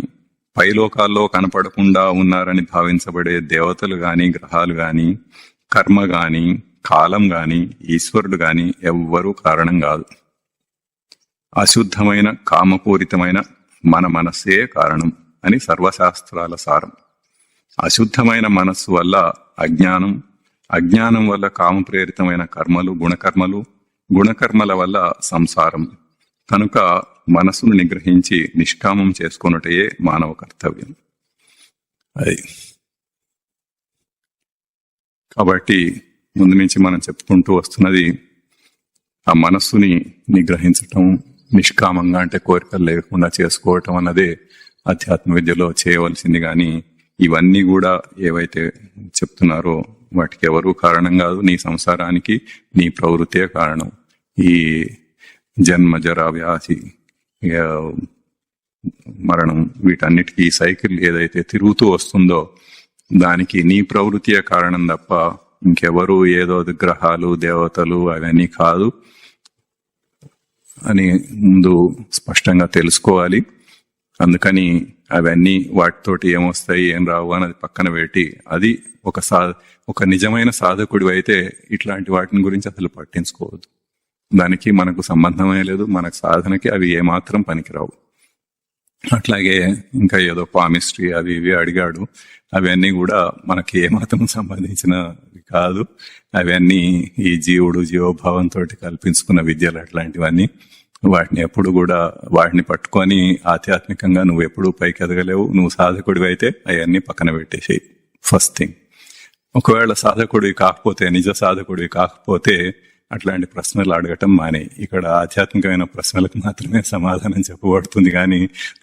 పైలోకాల్లో కనపడకుండా ఉన్నారని భావించబడే దేవతలు గాని గ్రహాలు గాని కర్మ గాని కాలం గాని ఈశ్వరుడు గాని ఎవ్వరూ కారణం కాదు. అశుద్ధమైన కామపూరితమైన మన మనస్సే కారణం అని సర్వశాస్త్రాల సారం. అశుద్ధమైన మనస్సు వల్ల అజ్ఞానం, అజ్ఞానం వల్ల కామప్రేరితమైన కర్మలు గుణకర్మలు, గుణకర్మల వల్ల సంసారం. కనుక మనసును నిగ్రహించి నిష్కామం చేసుకొనుటయే మానవ కర్తవ్యం. అది కాబట్టి ముందు నుంచి మనం చెప్పుకుంటూ వస్తున్నది ఆ మనస్సుని నిగ్రహించటం, నిష్కామంగా అంటే కోరికలు లేకుండా చేసుకోవటం అన్నదే అధ్యాత్మ విద్యలో చేయవలసింది. కానీ ఇవన్నీ కూడా ఏవైతే చెప్తున్నారో వాటికి ఎవరూ కారణం కాదు. నీ సంసారానికి నీ ప్రవృత్తే కారణం. ఈ జన్మ జర వ్యాధి మరణం వీటన్నిటికీ సైకిల్ ఏదైతే తిరుగుతూ వస్తుందో దానికి నీ ప్రవృత్తియే కారణం తప్ప ఇంకెవరు ఏదో గ్రహాలు దేవతలు అవన్నీ కాదు అని ముందు స్పష్టంగా తెలుసుకోవాలి. అందుకని అవన్నీ వాటితోటి ఏమొస్తాయి ఏం రావు అన్నది పక్కన పెట్టి, అది ఒక నిజమైన సాధకుడి అయితే ఇట్లాంటి వాటిని గురించి అసలు పట్టించుకోవద్దు. దానికి మనకు సంబంధమే లేదు, మనకు సాధనకి అవి ఏమాత్రం పనికిరావు. అట్లాగే ఇంకా ఏదో పామిస్ట్రీ అవి ఇవి అడిగాడు, అవన్నీ కూడా మనకి ఏమాత్రం సంబంధించినవి కాదు. అవన్నీ ఈ జీవుడు జీవోభావంతో కల్పించుకున్న విద్యలు అట్లాంటివన్నీ. వాటిని ఎప్పుడు కూడా వాటిని పట్టుకొని ఆధ్యాత్మికంగా నువ్వు ఎప్పుడూ పైకి ఎదగలేవు. నువ్వు సాధకుడివి అయితే అవన్నీ పక్కన పెట్టేసేయి. First thing. ఒకవేళ సాధకుడివి కాకపోతే, నిజ సాధకుడివి కాకపోతే అట్లాంటి ప్రశ్నలు అడగటం మానే. ఇక్కడ ఆధ్యాత్మికమైన ప్రశ్నలకు మాత్రమే సమాధానం చెప్పబడుతుంది, కానీ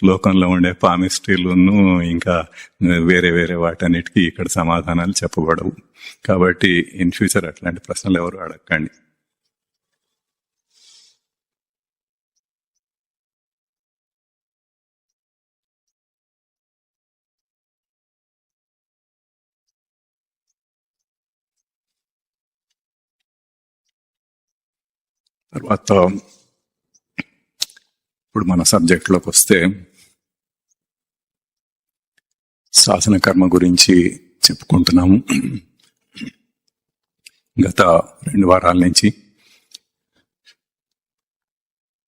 లోకంలో ఉండే పామిస్ట్రీలను ఇంకా వేరే వేరే వాటన్నిటికీ ఇక్కడ సమాధానాలు చెప్పబడవు. కాబట్టి ఇన్ ఫ్యూచర్ అట్లాంటి ప్రశ్నలు ఎవరు అడగండి. తర్వాత ఇప్పుడు మన సబ్జెక్ట్లోకి వస్తే సాధన కర్మ గురించి చెప్పుకుంటున్నాము. గత 2 వారాల నుంచి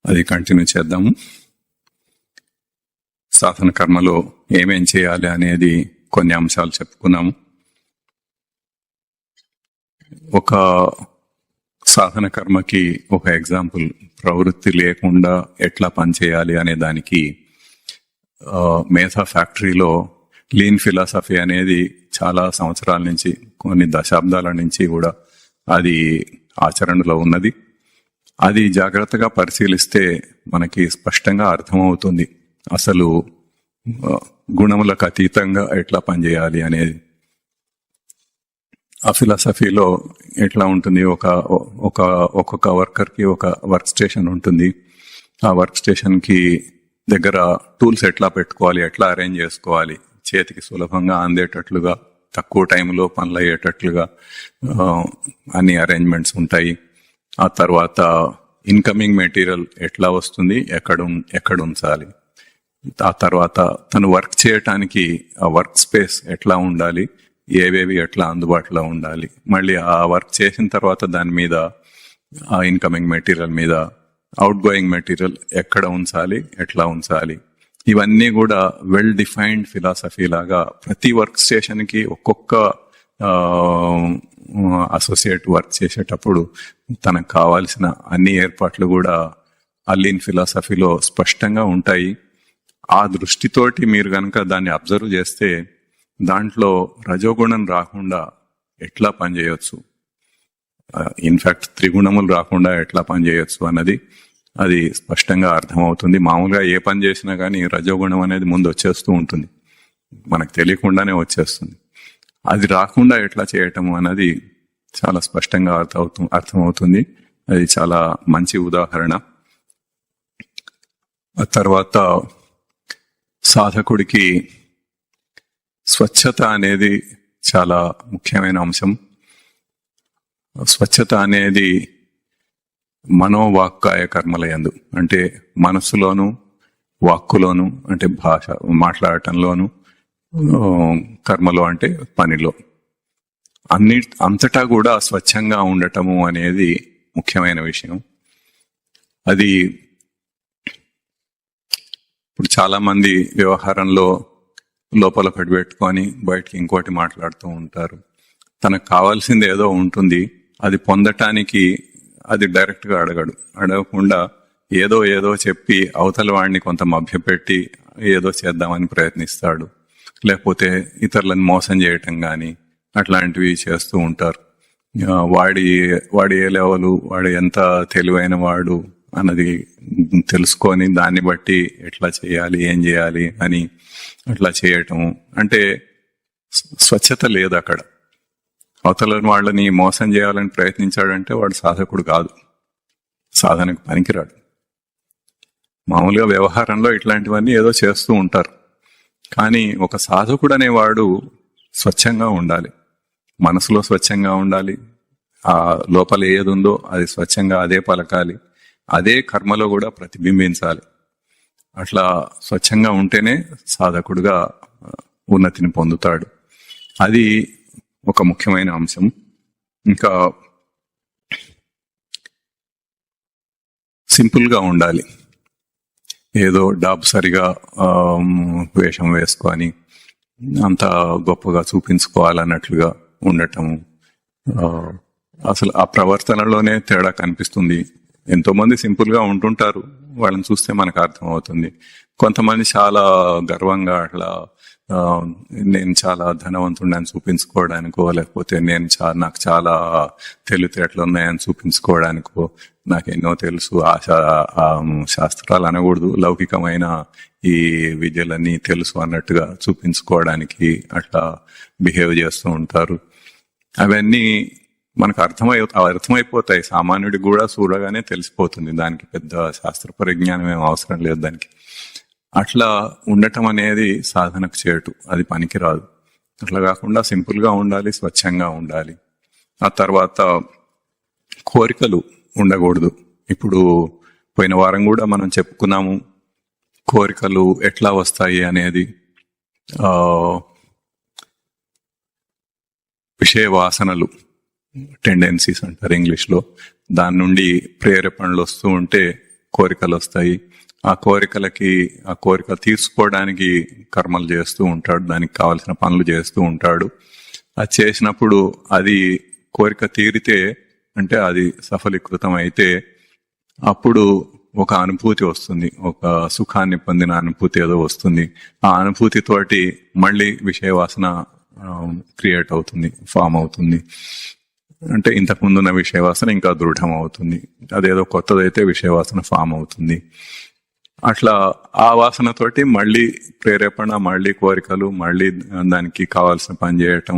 అది కంటిన్యూ చేద్దాము. సాధన కర్మలో ఏమేం చేయాలి అనేది కొన్ని అంశాలు చెప్పుకున్నాము. ఒక సాధన కర్మకి ఒక ఎగ్జాంపుల్, ప్రవృత్తి లేకుండా ఎట్లా పనిచేయాలి అనే దానికి మేధా ఫ్యాక్టరీలో లీన్ ఫిలాసఫీ అనేది చాలా సంవత్సరాల నుంచి, కొన్ని దశాబ్దాల నుంచి కూడా అది ఆచరణలో ఉన్నది. అది జాగ్రత్తగా పరిశీలిస్తే మనకి స్పష్టంగా అర్థమవుతుంది అసలు గుణములకు అతీతంగా ఎట్లా పనిచేయాలి అనేది. ఆ ఫిలాసఫీలో ఎట్లా ఉంటుంది, ఒక్కొక్క వర్కర్ కి ఒక వర్క్ స్టేషన్ ఉంటుంది. ఆ వర్క్ స్టేషన్ కి దగ్గర టూల్స్ ఎట్లా పెట్టుకోవాలి, ఎట్లా అరేంజ్ చేసుకోవాలి, చేతికి సులభంగా అందేటట్లుగా, తక్కువ టైంలో పనులు అయ్యేటట్లుగా అన్ని అరేంజ్మెంట్స్ ఉంటాయి. ఆ తర్వాత ఇన్కమింగ్ మెటీరియల్ ఎట్లా వస్తుంది, ఎక్కడ ఉంచాలి, ఆ తర్వాత తను వర్క్ చేయటానికి ఆ వర్క్ స్పేస్ ఎట్లా ఉండాలి, ఏవేవి ఎట్లా అందుబాటులో ఉండాలి, మళ్ళీ ఆ వర్క్ చేసిన తర్వాత దాని మీద ఆ ఇన్కమింగ్ మెటీరియల్ మీద అవుట్ గోయింగ్ మెటీరియల్ ఎక్కడ ఉంచాలి, ఎట్లా ఉంచాలి, ఇవన్నీ కూడా వెల్ డిఫైన్డ్ ఫిలాసఫీ లాగా ప్రతి వర్క్ స్టేషన్ కి ఒక్కొక్క అసోసియేట్ వర్క్ చేసేటప్పుడు తనకు కావాల్సిన అన్ని ఏర్పాట్లు కూడా అల్లీన్ ఫిలాసఫీలో స్పష్టంగా ఉంటాయి. ఆ దృష్టితోటి మీరు కనుక దాన్ని అబ్జర్వ్ చేస్తే దాంట్లో రజోగుణం రాకుండా ఎట్లా పనిచేయొచ్చు, ఇన్ఫాక్ట్ త్రిగుణములు రాకుండా ఎట్లా పనిచేయొచ్చు అన్నది అది స్పష్టంగా అర్థమవుతుంది. మామూలుగా ఏ పని చేసినా కానీ రజోగుణం అనేది ముందు వచ్చేస్తూ ఉంటుంది, మనకు తెలియకుండానే వచ్చేస్తుంది. అది రాకుండా ఎట్లా చేయటం అన్నది చాలా స్పష్టంగా అర్థమవుతుంది. అది చాలా మంచి ఉదాహరణ. ఆ తర్వాత సాధకుడికి స్వచ్ఛత అనేది చాలా ముఖ్యమైన అంశం. స్వచ్ఛత అనేది మనోవాక్కాయ కర్మలయందు, అంటే మనసులోను వాక్కులోను, అంటే భాష మాట్లాడటంలోను, కర్మలో అంటే పనిలో, అంతటా కూడా స్వచ్ఛంగా ఉండటము అనేది ముఖ్యమైన విషయం. అది ఇప్పుడు చాలా మంది వ్యవహారంలో లోపల పెట్టుకొని బయటకి ఇంకోటి మాట్లాడుతూ ఉంటారు. తనకు కావాల్సింది ఏదో ఉంటుంది, అది పొందటానికి అది డైరెక్ట్ గా అడగకుండా ఏదో చెప్పి అవతల వాడిని కొంత మభ్యపెట్టి ఏదో చేద్దామని ప్రయత్నిస్తాడు. లేకపోతే ఇతరులను మోసం చేయటం కానీ అట్లాంటివి చేస్తూ ఉంటారు. వాడి ఏ లెవెలు, వాడు ఎంత తెలివైన వాడు అన్నది తెలుసుకొని దాన్ని బట్టి ఎట్లా చేయాలి, ఏం చేయాలి అని అట్లా చేయటం. అంటే స్వచ్ఛత లేదు అక్కడ. అవతల వాళ్ళని మోసం చేయాలని ప్రయత్నించాడంటే వాడు సాధకుడు కాదు, సాధనకు పనికిరాడు. మామూలుగా వ్యవహారంలో ఇట్లాంటివన్నీ ఏదో చేస్తూ ఉంటారు. కానీ ఒక సాధకుడు అనేవాడు స్వచ్ఛంగా ఉండాలి, మనసులో స్వచ్ఛంగా ఉండాలి, ఆ లోపల ఏది ఉందో అది స్వచ్ఛంగా అదే పలకాలి, అదే కర్మలో కూడా ప్రతిబింబించాలి. అట్లా స్వచ్ఛంగా ఉంటేనే సాధకుడుగా ఉన్నతిని పొందుతాడు. అది ఒక ముఖ్యమైన అంశం. ఇంకా సింపుల్ గా ఉండాలి, ఏదో సరిగా వేషం వేసుకొని అంత గొప్పగా చూపించుకోవాలన్నట్లుగా ఉండటము, అసలు ఆ ప్రవర్తనలోనే తేడా కనిపిస్తుంది. ఎంతో మంది సింపుల్ గా ఉంటుంటారు, వాళ్ళని చూస్తే మనకు అర్థం అవుతుంది. కొంతమంది చాలా గర్వంగా అట్లా నేను చాలా ధనవంతుడని చూపించుకోవడానికో, లేకపోతే నాకు చాలా తెలివితేటలు ఉన్నాయని చూపించుకోవడానికో, నాకు ఎన్నో తెలుసు, శాస్త్రాలు అనకూడదు, లౌకికమైన ఈ విద్యలన్నీ తెలుసు అన్నట్టుగా చూపించుకోవడానికి అట్లా బిహేవ్ చేస్తూ ఉంటారు. అవన్నీ మనకు అర్థమైపోతాయి, సామాన్యుడికి కూడా చూడగానే తెలిసిపోతుంది. దానికి పెద్ద శాస్త్ర పరిజ్ఞానం ఏం అవసరం లేదు దానికి. అట్లా ఉండటం అనేది సాధనకు చేటు, అది పనికిరాదు. అట్లా కాకుండా సింపుల్ గా ఉండాలి, స్వచ్ఛంగా ఉండాలి. ఆ తర్వాత కోరికలు ఉండకూడదు. ఇప్పుడు పోయిన వారం కూడా మనం చెప్పుకున్నాము కోరికలు ఎట్లా వస్తాయి అనేది. విషయ వాసనలు, టెండెన్సీస్ అంటారు ఇంగ్లీష్ లో, దాని నుండి ప్రేరేపణలు వస్తూ ఉంటే కోరికలు వస్తాయి. ఆ కోరిక తీర్చుకోవడానికి కర్మలు చేస్తూ ఉంటాడు, దానికి కావలసిన పనులు చేస్తూ ఉంటాడు. అది చేసినప్పుడు అది కోరిక తీరితే, అంటే అది సఫలీకృతం అయితే, అప్పుడు ఒక అనుభూతి వస్తుంది, ఒక సుఖాన్ని పొందిన అనుభూతి ఏదో వస్తుంది. ఆ అనుభూతితోటి మళ్ళీ విషయ వాసన క్రియేట్ అవుతుంది, ఫామ్ అవుతుంది. అంటే ఇంతకుముందున్న విషయ వాసన ఇంకా దృఢం అవుతుంది, అదేదో కొత్తదైతే విషయ వాసన ఫామ్ అవుతుంది. అట్లా ఆ వాసనతోటి మళ్ళీ ప్రేరేపణ, మళ్ళీ కోరికలు, మళ్ళీ దానికి కావాల్సిన పని చేయటం,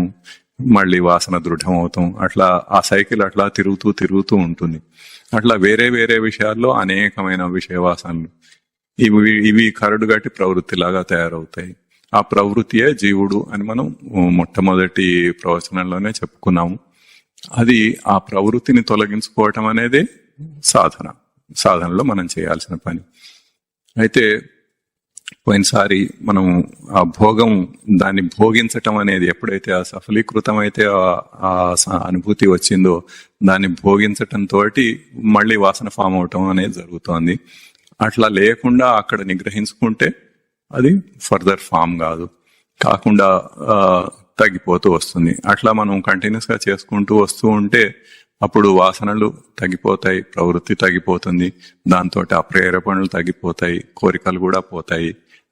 మళ్ళీ వాసన దృఢం అవుతాం. అట్లా ఆ సైకిల్ అట్లా తిరుగుతూ ఉంటుంది. అట్లా వేరే వేరే విషయాల్లో అనేకమైన విషయ వాసనలు ఇవి కరడుగట్టి ప్రవృత్తిలాగా తయారవుతాయి. ఆ ప్రవృత్తియే జీవుడు అని మనం మొట్టమొదటి ప్రవచనంలోనే చెప్పుకున్నాము. అది ఆ ప్రవృత్తిని తొలగించుకోవటం అనేది సాధనలో మనం చేయాల్సిన పని. అయితే పోయినసారి మనం ఆ భోగం, దాన్ని భోగించటం అనేది ఎప్పుడైతే ఆ సఫలీకృతం అయితే ఆ అనుభూతి వచ్చిందో దాన్ని భోగించటం తోటి మళ్ళీ వాసన ఫామ్ అవటం అనేది జరుగుతోంది. అట్లా లేకుండా అక్కడ నిగ్రహించుకుంటే అది ఫర్దర్ ఫామ్ కాకుండా తగ్గిపోతూ వస్తుంది. అట్లా మనం కంటిన్యూస్ గా చేసుకుంటూ వస్తూ ఉంటే అప్పుడు వాసనలు తగ్గిపోతాయి, ప్రవృత్తి తగ్గిపోతుంది, దాంతో ఆ ప్రేరేపణలు తగ్గిపోతాయి, కోరికలు కూడా పోతాయి.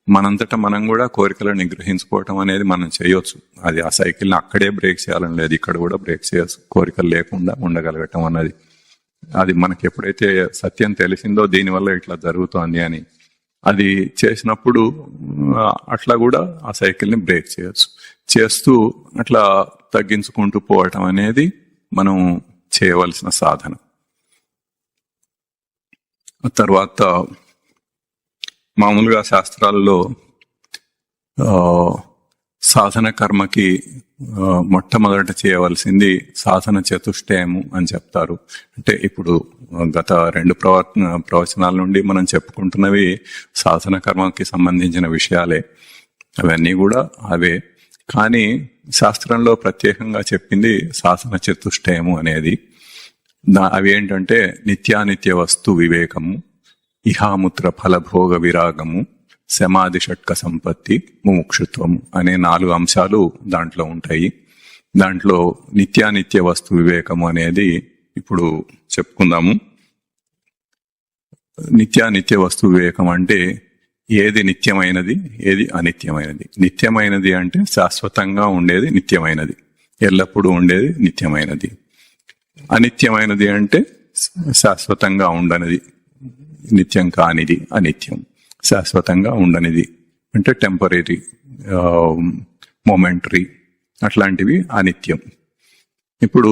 మనంతటా మనం కూడా కోరికలను నిగ్రహించుకోవటం అనేది మనం చేయొచ్చు. అది ఆ సైకిల్ని అక్కడే బ్రేక్ చేయాలని లేదు, ఇక్కడ కూడా బ్రేక్ చేయొచ్చు. కోరికలు లేకుండా ఉండగలగటం అన్నది అది మనకి ఎప్పుడైతే సత్యం తెలిసిందో దీనివల్ల ఇట్లా జరుగుతోంది అని, అది చేసినప్పుడు అట్లా కూడా ఆ సైకిల్ని బ్రేక్ చేయొచ్చు. చేస్తూ అట్లా తగ్గించుకుంటూ పోవటం అనేది మనం చేయవలసిన సాధన. తర్వాత మామూలుగా శాస్త్రాల్లో సాధన కర్మకి మొట్టమొదట చేయవలసింది సాధన చతుష్టయము అని చెప్తారు. అంటే ఇప్పుడు గత 2 ప్రవచనాల నుండి మనం చెప్పుకుంటున్నవి సాధన కర్మకి సంబంధించిన విషయాలే, అవన్నీ కూడా అవే. కానీ శాస్త్రంలో ప్రత్యేకంగా చెప్పింది సాధన చతుష్టయము అనేది. అవి ఏంటంటే నిత్యానిత్య వస్తు వివేకము, ఇహాముత్ర ఫలభోగ విరాగము, సమాధి షట్క సంపత్తి, ముముక్షుత్వము అనే 4 అంశాలు దాంట్లో ఉంటాయి. దాంట్లో నిత్యానిత్య వస్తు వివేకము అనేది ఇప్పుడు చెప్పుకుందాము. నిత్యానిత్య వస్తు వివేకం అంటే ఏది నిత్యమైనది, ఏది అనిత్యమైనది. నిత్యమైనది అంటే శాశ్వతంగా ఉండేది నిత్యమైనది, ఎల్లప్పుడూ ఉండేది నిత్యమైనది. అనిత్యమైనది అంటే శాశ్వతంగా ఉండనిది, నిత్యం కానిది అనిత్యం. శాశ్వతంగా ఉండనిది అంటే టెంపరీ, మొమెంటరీ, అట్లాంటివి అనిత్యం. ఇప్పుడు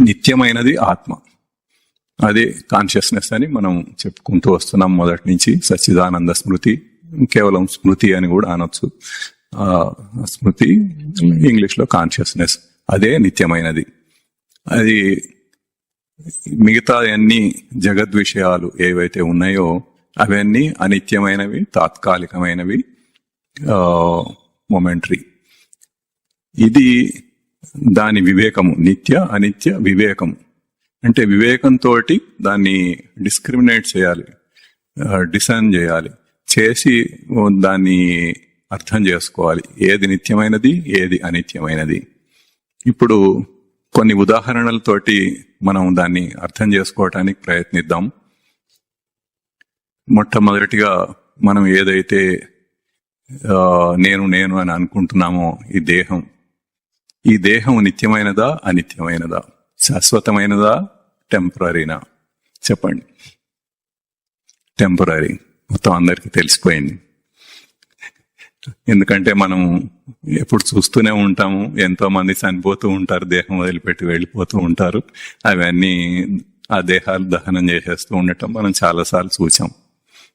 నిత్యమైనది ఆత్మ, అదే కాన్షియస్నెస్ అని మనం చెప్పుకుంటూ వస్తున్నాం మొదటి నుంచి. సచ్చిదానంద స్మృతి, కేవలం స్మృతి అని కూడా అనొచ్చు. స్మృతి ఇంగ్లీష్లో కాన్షియస్నెస్, అదే నిత్యమైనది. అది మిగతా అన్ని జగద్విషయాలు ఏవైతే ఉన్నాయో అవన్నీ అనిత్యమైనవి, తాత్కాలికమైనవి, మొమెంటరీ. ఇది దాని వివేకము, నిత్య అనిత్య వివేకము. అంటే వివేకంతో దాన్ని డిస్క్రిమినేట్ చేయాలి, డిసైన్ చేయాలి, చేసి దాన్ని అర్థం చేసుకోవాలి, ఏది నిత్యమైనది, ఏది అనిత్యమైనది. ఇప్పుడు కొన్ని ఉదాహరణలతోటి మనం దాన్ని అర్థం చేసుకోవటానికి ప్రయత్నిద్దాం. మొట్టమొదటిగా మనం ఏదైతే నేను అని అనుకుంటున్నామో ఈ దేహం నిత్యమైనదా, అనిత్యమైనదా, శాశ్వతమైనదా, టెంపరీనా? చెప్పండి. టెంపరీ, మొత్తం అందరికీ తెలిసిపోయింది. ఎందుకంటే మనం ఎప్పుడు చూస్తూనే ఉంటాము, ఎంతో మంది చనిపోతూ ఉంటారు, దేహం వదిలిపెట్టి వెళ్ళిపోతూ ఉంటారు. అవన్నీ ఆ దేహాలు దహనం చేసేస్తూ ఉండటం మనం చాలాసార్లు చూసాం.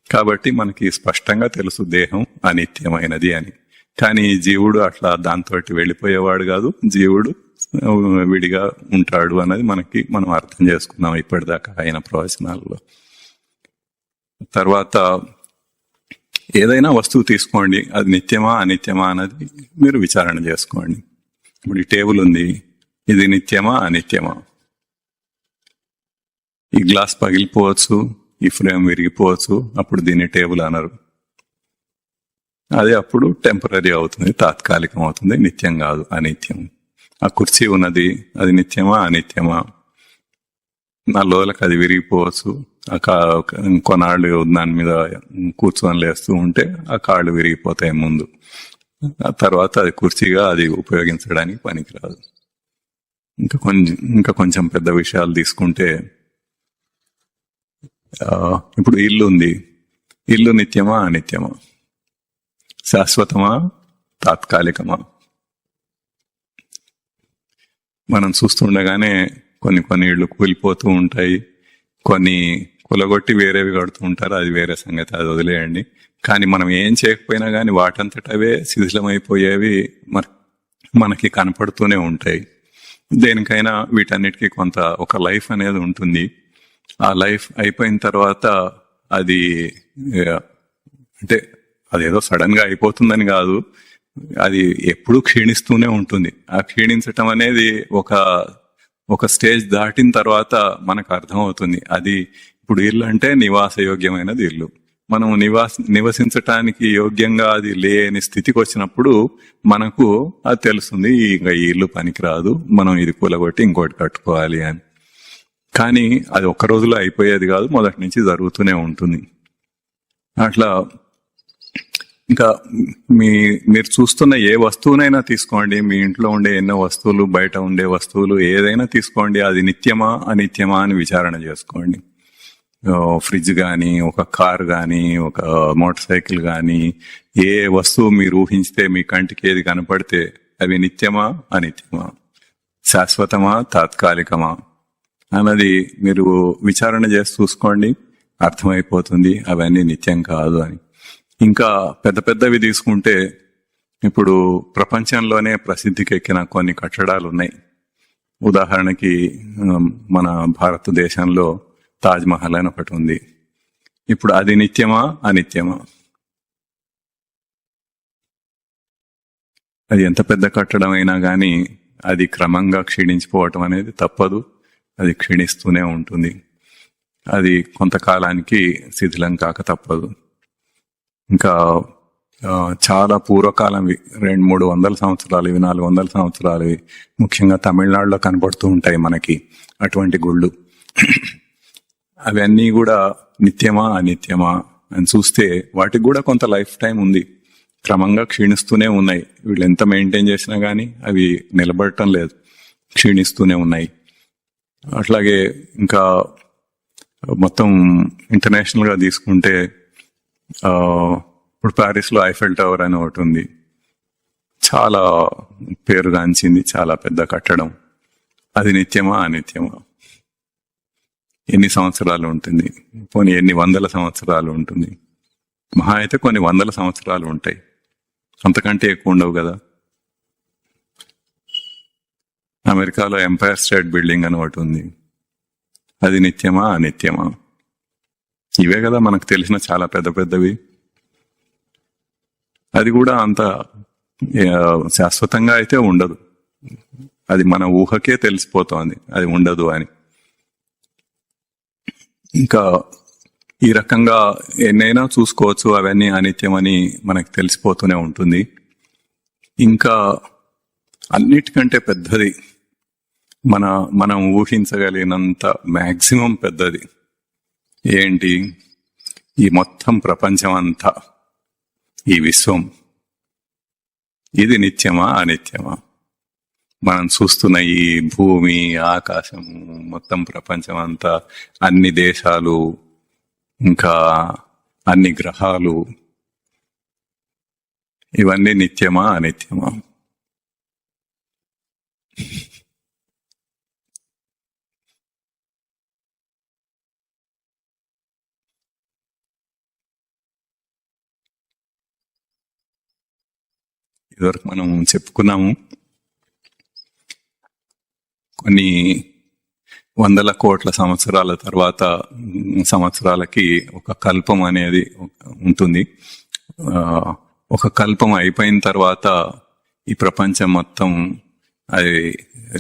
కాబట్టి మనకి స్పష్టంగా తెలుసు దేహం అనిత్యమైనది అని. కానీ జీవుడు అట్లా దాంతో వెళ్ళిపోయేవాడు కాదు, జీవుడు విడిగా ఉంటాడు అన్నది మనం అర్థం చేసుకున్నాం ఇప్పటిదాకా అయిన ప్రవచనాల్లో. తర్వాత ఏదైనా వస్తువు తీసుకోండి, అది నిత్యమా అనిత్యమా అన్నది మీరు విచారణ చేసుకోండి. ఇప్పుడు ఈ టేబుల్ ఉంది, ఇది నిత్యమా అనిత్యమా? ఈ గ్లాస్ పగిలిపోవచ్చు, ఈ ఫ్రేమ్ విరిగిపోవచ్చు, అప్పుడు దీన్ని టేబుల్ అనరు. అదే అప్పుడు టెంపరీ అవుతుంది, తాత్కాలికం అవుతుంది, నిత్యం కాదు, అనిత్యం. ఆ కుర్చీ ఉన్నది, అది నిత్యమా అనిత్యమా? నా లోలకు అది విరిగిపోవచ్చు, కొన్నాళ్ళు దాని మీద కూర్చొని లేస్తూ ఉంటే ఆ కాళ్ళు విరిగిపోతాయి ముందు. ఆ తర్వాత అది కుర్చీగా అది ఉపయోగించడానికి పనికిరాదు. ఇంకా కొంచెం పెద్ద విషయాలు తీసుకుంటే, ఇప్పుడు ఇల్లు ఉంది. ఇల్లు నిత్యమా అనిత్యమా, శాశ్వతమా తాత్కాలికమా? మనం చూస్తుండగానే కొన్ని ఇళ్ళు కూలిపోతూ ఉంటాయి, కొన్ని కులగొట్టి వేరేవి కడుతూ ఉంటారు, అది వేరే సంగతి, అది వదిలేయండి. కానీ మనం ఏం చేయకపోయినా కానీ వాటంతటవే శిథిలమైపోయేవి మనకి కనపడుతూనే ఉంటాయి. దేనికైనా వీటన్నిటికీ కొంత ఒక లైఫ్ అనేది ఉంటుంది. ఆ లైఫ్ అయిపోయిన తర్వాత అది అంటే అదేదో సడన్ గా అయిపోతుందని కాదు, అది ఎప్పుడూ క్షీణిస్తూనే ఉంటుంది. ఆ క్షీణించటం అనేది ఒక స్టేజ్ దాటిన తర్వాత మనకు అర్థమవుతుంది. అది ఇప్పుడు ఇల్లు అంటే నివాస యోగ్యమైనది ఇల్లు. మనం నివసించటానికి యోగ్యంగా అది లేని స్థితికి వచ్చినప్పుడు మనకు అది తెలుస్తుంది, ఇంకా ఈ ఇల్లు పనికిరాదు, మనం ఇది కూలగొట్టి ఇంకోటి కట్టుకోవాలి అని. కానీ అది ఒక్క రోజులో అయిపోయేది కాదు, మొదటి నుంచి జరుగుతూనే ఉంటుంది. అట్లా ఇంకా మీరు చూస్తున్న ఏ వస్తువునైనా తీసుకోండి, మీ ఇంట్లో ఉండే ఎన్నో వస్తువులు, బయట ఉండే వస్తువులు ఏదైనా తీసుకోండి, అది నిత్యమా అనిత్యమా అని విచారణ చేసుకోండి. ఫ్రిడ్జ్ కానీ, ఒక కార్ కానీ, ఒక మోటార్ సైకిల్ కానీ, ఏ వస్తువు మీరు ఊహించితే మీ కంటికి ఏది కనపడితే అవి నిత్యమా అనిత్యమా, శాశ్వతమా తాత్కాలికమా అన్నది మీరు విచారణ చేసి చూసుకోండి, అర్థమైపోతుంది అవన్నీ నిత్యం కాదు అని. ఇంకా పెద్ద పెద్దవి తీసుకుంటే, ఇప్పుడు ప్రపంచంలోనే ప్రసిద్ధికెక్కిన కొన్ని కట్టడాలు ఉన్నాయి. ఉదాహరణకి మన భారతదేశంలో తాజ్ మహల్ అని ఒకటి ఉంది. ఇప్పుడు అది నిత్యమా అనిత్యమా? అది ఎంత పెద్ద కట్టడం అయినా కానీ అది క్రమంగా క్షీణించిపోవటం అనేది తప్పదు, అది క్షీణిస్తూనే ఉంటుంది. అది కొంతకాలానికి శిథిలం కాక తప్పదు. ఇంకా చాలా పూర్వకాలంవి 200-300 సంవత్సరాలు, 400 సంవత్సరాలు, ముఖ్యంగా తమిళనాడులో కనబడుతూ ఉంటాయి మనకి అటువంటి గుళ్ళు. అవన్నీ కూడా నిత్యమా అనిత్యమా అని చూస్తే వాటికి కూడా కొంత లైఫ్ టైం ఉంది, క్రమంగా క్షీణిస్తూనే ఉన్నాయి. వీళ్ళు ఎంత మెయింటైన్ చేసినా కానీ అవి నిలబడటం లేదు, క్షీణిస్తూనే ఉన్నాయి. అట్లాగే ఇంకా మొత్తం ఇంటర్నేషనల్ గా తీసుకుంటే, ఇప్పుడు ప్యారిస్ లో ఐఫెల్ టవర్ అని ఒకటి ఉంది, చాలా పేరుగాంచింది, చాలా పెద్ద కట్టడం. అది నిత్యమా అనిత్యమా? ఎన్ని సంవత్సరాలు ఉంటుంది? పోనీ ఎన్ని వందల సంవత్సరాలు ఉంటుంది? మహా అయితే కొన్ని 100 సంవత్సరాలు ఉంటాయి, అంతకంటే ఎక్కువ ఉండవు కదా. అమెరికాలో ఎంపైర్ స్టేట్ బిల్డింగ్ అని ఒకటి ఉంది, అది నిత్యమా అనిత్యమా? ఇవే కదా మనకు తెలిసిన చాలా పెద్ద పెద్దవి. అది కూడా అంత శాశ్వతంగా అయితే ఉండదు, అది మన ఊహకే తెలిసిపోతోంది అది ఉండదు అని. ఇంకా ఈ రకంగా ఎన్నైనా చూసుకోవచ్చు, అవన్నీ అనిత్యమని మనకు తెలిసిపోతూనే ఉంటుంది. ఇంకా అన్నిటికంటే పెద్దది, మనం ఊహించగలిగినంత మ్యాక్సిమం పెద్దది ఏంటి? ఈ మొత్తం ప్రపంచం అంతా, ఈ విశ్వం, ఇది నిత్యమా అనిత్యమా? మనం చూస్తున్న ఈ భూమి, ఆకాశము, మొత్తం ప్రపంచం అంతా, అన్ని దేశాలు, ఇంకా అన్ని గ్రహాలు, ఇవన్నీ నిత్యమా అనిత్యమా? ఇదివరకు మనం చెప్పుకున్నాము, కొన్ని 100 కోట్ల సంవత్సరాల తర్వాత సంవత్సరాలకి ఒక కల్పం అనేది ఉంటుంది. ఒక కల్పం అయిపోయిన తర్వాత ఈ ప్రపంచం మొత్తం అది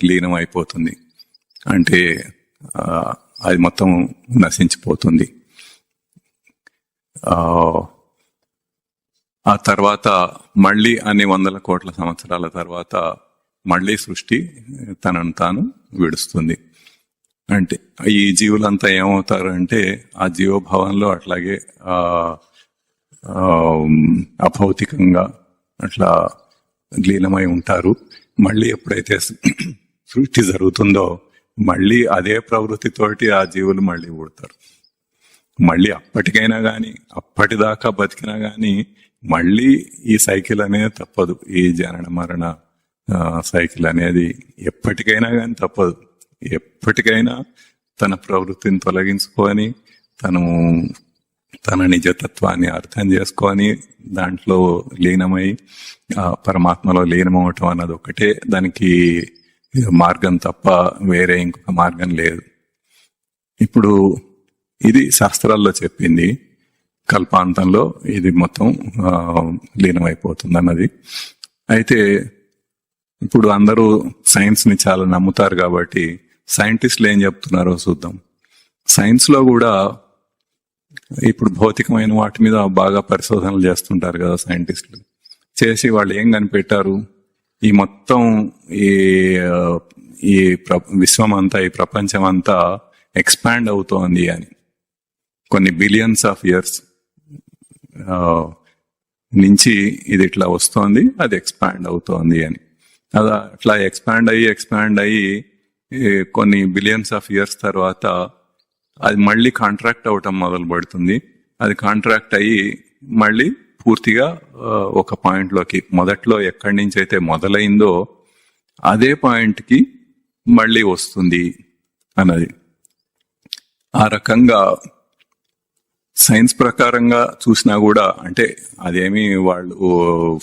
లీనం అయిపోతుంది, అంటే అది మొత్తం నశించిపోతుంది. ఆ తర్వాత మళ్ళీ అన్ని 100 కోట్ల సంవత్సరాల తర్వాత మళ్ళీ సృష్టి తనను తాను విడుస్తుంది. అంటే ఈ జీవులంతా ఏమవుతారు అంటే ఆ జీవభావంలో అట్లాగే అభౌతికంగా అట్లా లీనమై ఉంటారు. మళ్ళీ ఎప్పుడైతే సృష్టి జరుగుతుందో మళ్ళీ అదే ప్రవృత్తితోటి ఆ జీవులు మళ్ళీ పుడతారు. మళ్ళీ అప్పటికైనా గాని, అప్పటిదాకా బతికినా గాని మళ్ళీ ఈ సైకిల్ అనేది తప్పదు. ఈ జనన మరణ సైకిల్ అనేది ఎప్పటికైనా గాని తప్పదు. ఎప్పటికైనా తన ప్రవృత్తిని తొలగించుకొని తన నిజతత్వాన్ని అర్థం చేసుకొని దాంట్లో లీనమై పరమాత్మలో లీనమవటం అన్నది ఒకటే దానికి మార్గం తప్ప వేరే ఇంకొక మార్గం లేదు. ఇప్పుడు ఇది శాస్త్రాల్లో చెప్పింది. కల్పాంతంలో ఇది మొత్తం లీనమైపోతుంది అన్నది. అయితే ఇప్పుడు అందరూ సైన్స్ ని చాలా నమ్ముతారు కాబట్టి సైంటిస్టులు ఏం చెప్తున్నారో చూద్దాం. సైన్స్ లో కూడా ఇప్పుడు భౌతికమైన వాటి మీద బాగా పరిశోధనలు చేస్తుంటారు కదా సైంటిస్టులు. చేసి వాళ్ళు ఏం కనిపెట్టారు, ఈ మొత్తం ఈ విశ్వం అంతా, ఈ ప్రపంచం అంతా ఎక్స్పాండ్ అవుతోంది అని. కొన్ని బిలియన్స్ ఆఫ్ ఇయర్స్ నుంచి ఇది ఇట్లా వస్తోంది, అది ఎక్స్పాండ్ అవుతోంది అని. అట్లా ఎక్స్పాండ్ అయ్యి కొన్ని బిలియన్స్ ఆఫ్ ఇయర్స్ తర్వాత అది మళ్ళీ కాంట్రాక్ట్ అవటం మొదలు పెడుతుంది. అది కాంట్రాక్ట్ అయ్యి మళ్ళీ పూర్తిగా ఒక పాయింట్లోకి, మొదట్లో ఎక్కడి నుంచి అయితే మొదలైందో అదే పాయింట్కి మళ్ళీ వస్తుంది అన్నది. ఆ రకంగా సైన్స్ ప్రకారంగా చూసినా కూడా, అంటే అదేమి వాళ్ళు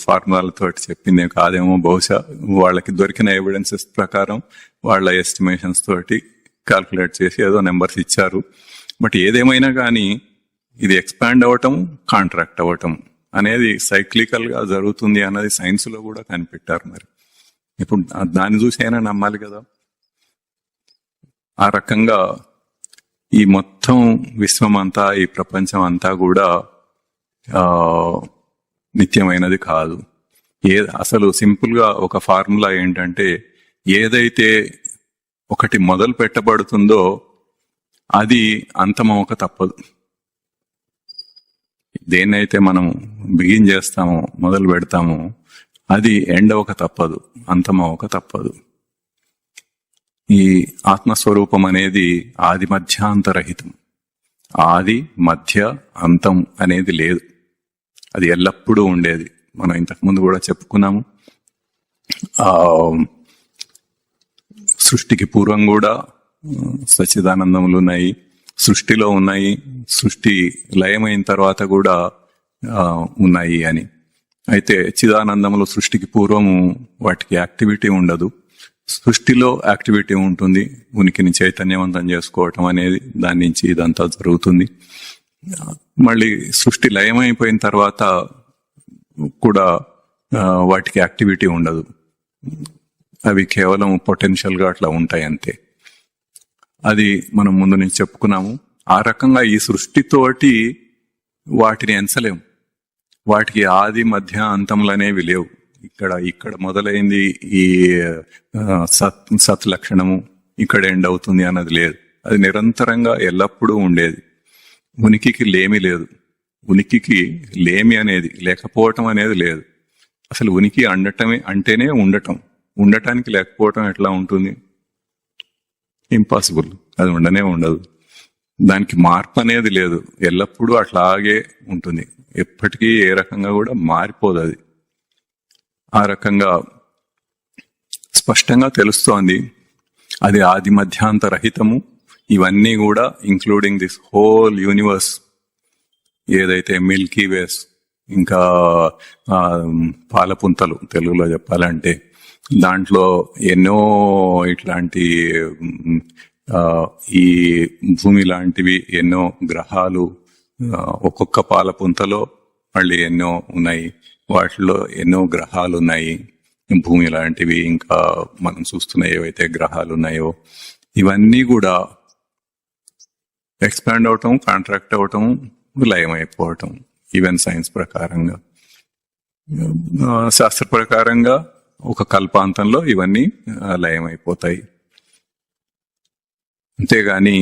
ఫార్ములాలతో చెప్పింది కాదేమో, బహుశా వాళ్ళకి దొరికిన ఎవిడెన్సెస్ ప్రకారం వాళ్ళ ఎస్టిమేషన్స్ తోటి క్యాల్కులేట్ చేసి ఏదో నెంబర్స్ ఇచ్చారు. బట్ ఏదేమైనా కానీ ఇది ఎక్స్పాండ్ అవ్వటం, కాంట్రాక్ట్ అవ్వటం అనేది సైక్లికల్ గా జరుగుతుంది అన్నది సైన్స్ లో కూడా కనిపెట్టారు. మరి ఇప్పుడు దాన్ని చూసి అయినా నమ్మాలి కదా. ఆ రకంగా ఈ మొత్తం విశ్వం అంతా, ఈ ప్రపంచం అంతా కూడా నిత్యమైనది కాదు. అసలు సింపుల్ గా ఒక ఫార్ములా ఏంటంటే, ఏదైతే ఒకటి మొదలు పెట్టబడుతుందో అది అంతమవక తప్పదు. దేన్నైతే మనం బిగిన్ చేస్తామో, మొదలు పెడతామో అది ఎండ్ అవ్వక తప్పదు, అంతమవక తప్పదు. ఈ ఆత్మస్వరూపం అనేది ఆది మధ్యాంతరహితం. ఆది మధ్య అంతం అనేది లేదు, అది ఎల్లప్పుడూ ఉండేది. మనం ఇంతకుముందు కూడా చెప్పుకున్నాము. సృష్టికి పూర్వం కూడా సచ్చిదానందములు ఉన్నాయి, సృష్టిలో ఉన్నాయి, సృష్టి లయమైన తర్వాత కూడా ఉన్నాయి అని. అయితే చిదానందములు సృష్టికి పూర్వము వాటికి యాక్టివిటీ ఉండదు, సృష్టిలో యాక్టివిటీ ఉంటుంది. ఉనికిని చైతన్యవంతం చేసుకోవటం అనేది, దాని నుంచి ఇదంతా జరుగుతుంది. మళ్ళీ సృష్టి లయమైపోయిన తర్వాత కూడా వాటికి యాక్టివిటీ ఉండదు, అవి కేవలం పొటెన్షియల్ గా అట్లా ఉంటాయి అంతే. అది మనం ముందు నుంచి చెప్పుకున్నాము. ఆ రకంగా ఈ సృష్టితోటి వాటిని ఎంచలేము, వాటికి ఆది మధ్య అంతములు అనేవి లేవు. ఇక్కడ మొదలైంది ఈ సత్ లక్షణము, ఇక్కడ ఎండ్ అవుతుంది అన్నది లేదు. అది నిరంతరంగా ఎల్లప్పుడూ ఉండేది. ఉనికికి లేమి లేదు, ఉనికికి లేమి అనేది, లేకపోవటం అనేది లేదు. అసలు ఉనికి అంటేనే ఉండటం, ఉండటానికి లేకపోవటం ఎట్లా ఉంటుంది? ఇంపాసిబుల్, అది ఉండనే ఉండదు. దానికి మార్పు అనేది లేదు, ఎల్లప్పుడూ అట్లాగే ఉంటుంది, ఎప్పటికీ ఏ రకంగా కూడా మారిపోదు అది. ఆ రకంగా స్పష్టంగా తెలుస్తోంది అది ఆది మధ్యాంతరహితము. ఇవన్నీ కూడా ఇంక్లూడింగ్ దిస్ హోల్ యూనివర్స్, ఏదైతే మిల్కీ వేస్, ఇంకా పాలపుంతలు తెలుగులో చెప్పాలంటే, దాంట్లో ఎన్నో ఇట్లాంటి ఈ భూమి లాంటివి ఎన్నో గ్రహాలు, ఒక్కొక్క పాలపుంతలో మళ్ళీ ఎన్నో ఉన్నాయి, వాటిలో ఎన్నో గ్రహాలు ఉన్నాయి, భూమి లాంటివి. ఇంకా మనం చూస్తున్న ఏవైతే గ్రహాలు ఉన్నాయో ఇవన్నీ కూడా ఎక్స్పాండ్ అవటం, కాంట్రాక్ట్ అవటం, లయం అయిపోవటం. ఈవెన్ సైన్స్ ప్రకారంగా, శాస్త్ర ప్రకారంగా ఒక కల్పాంతంలో ఇవన్నీ లయం అయిపోతాయి. అంతేగాని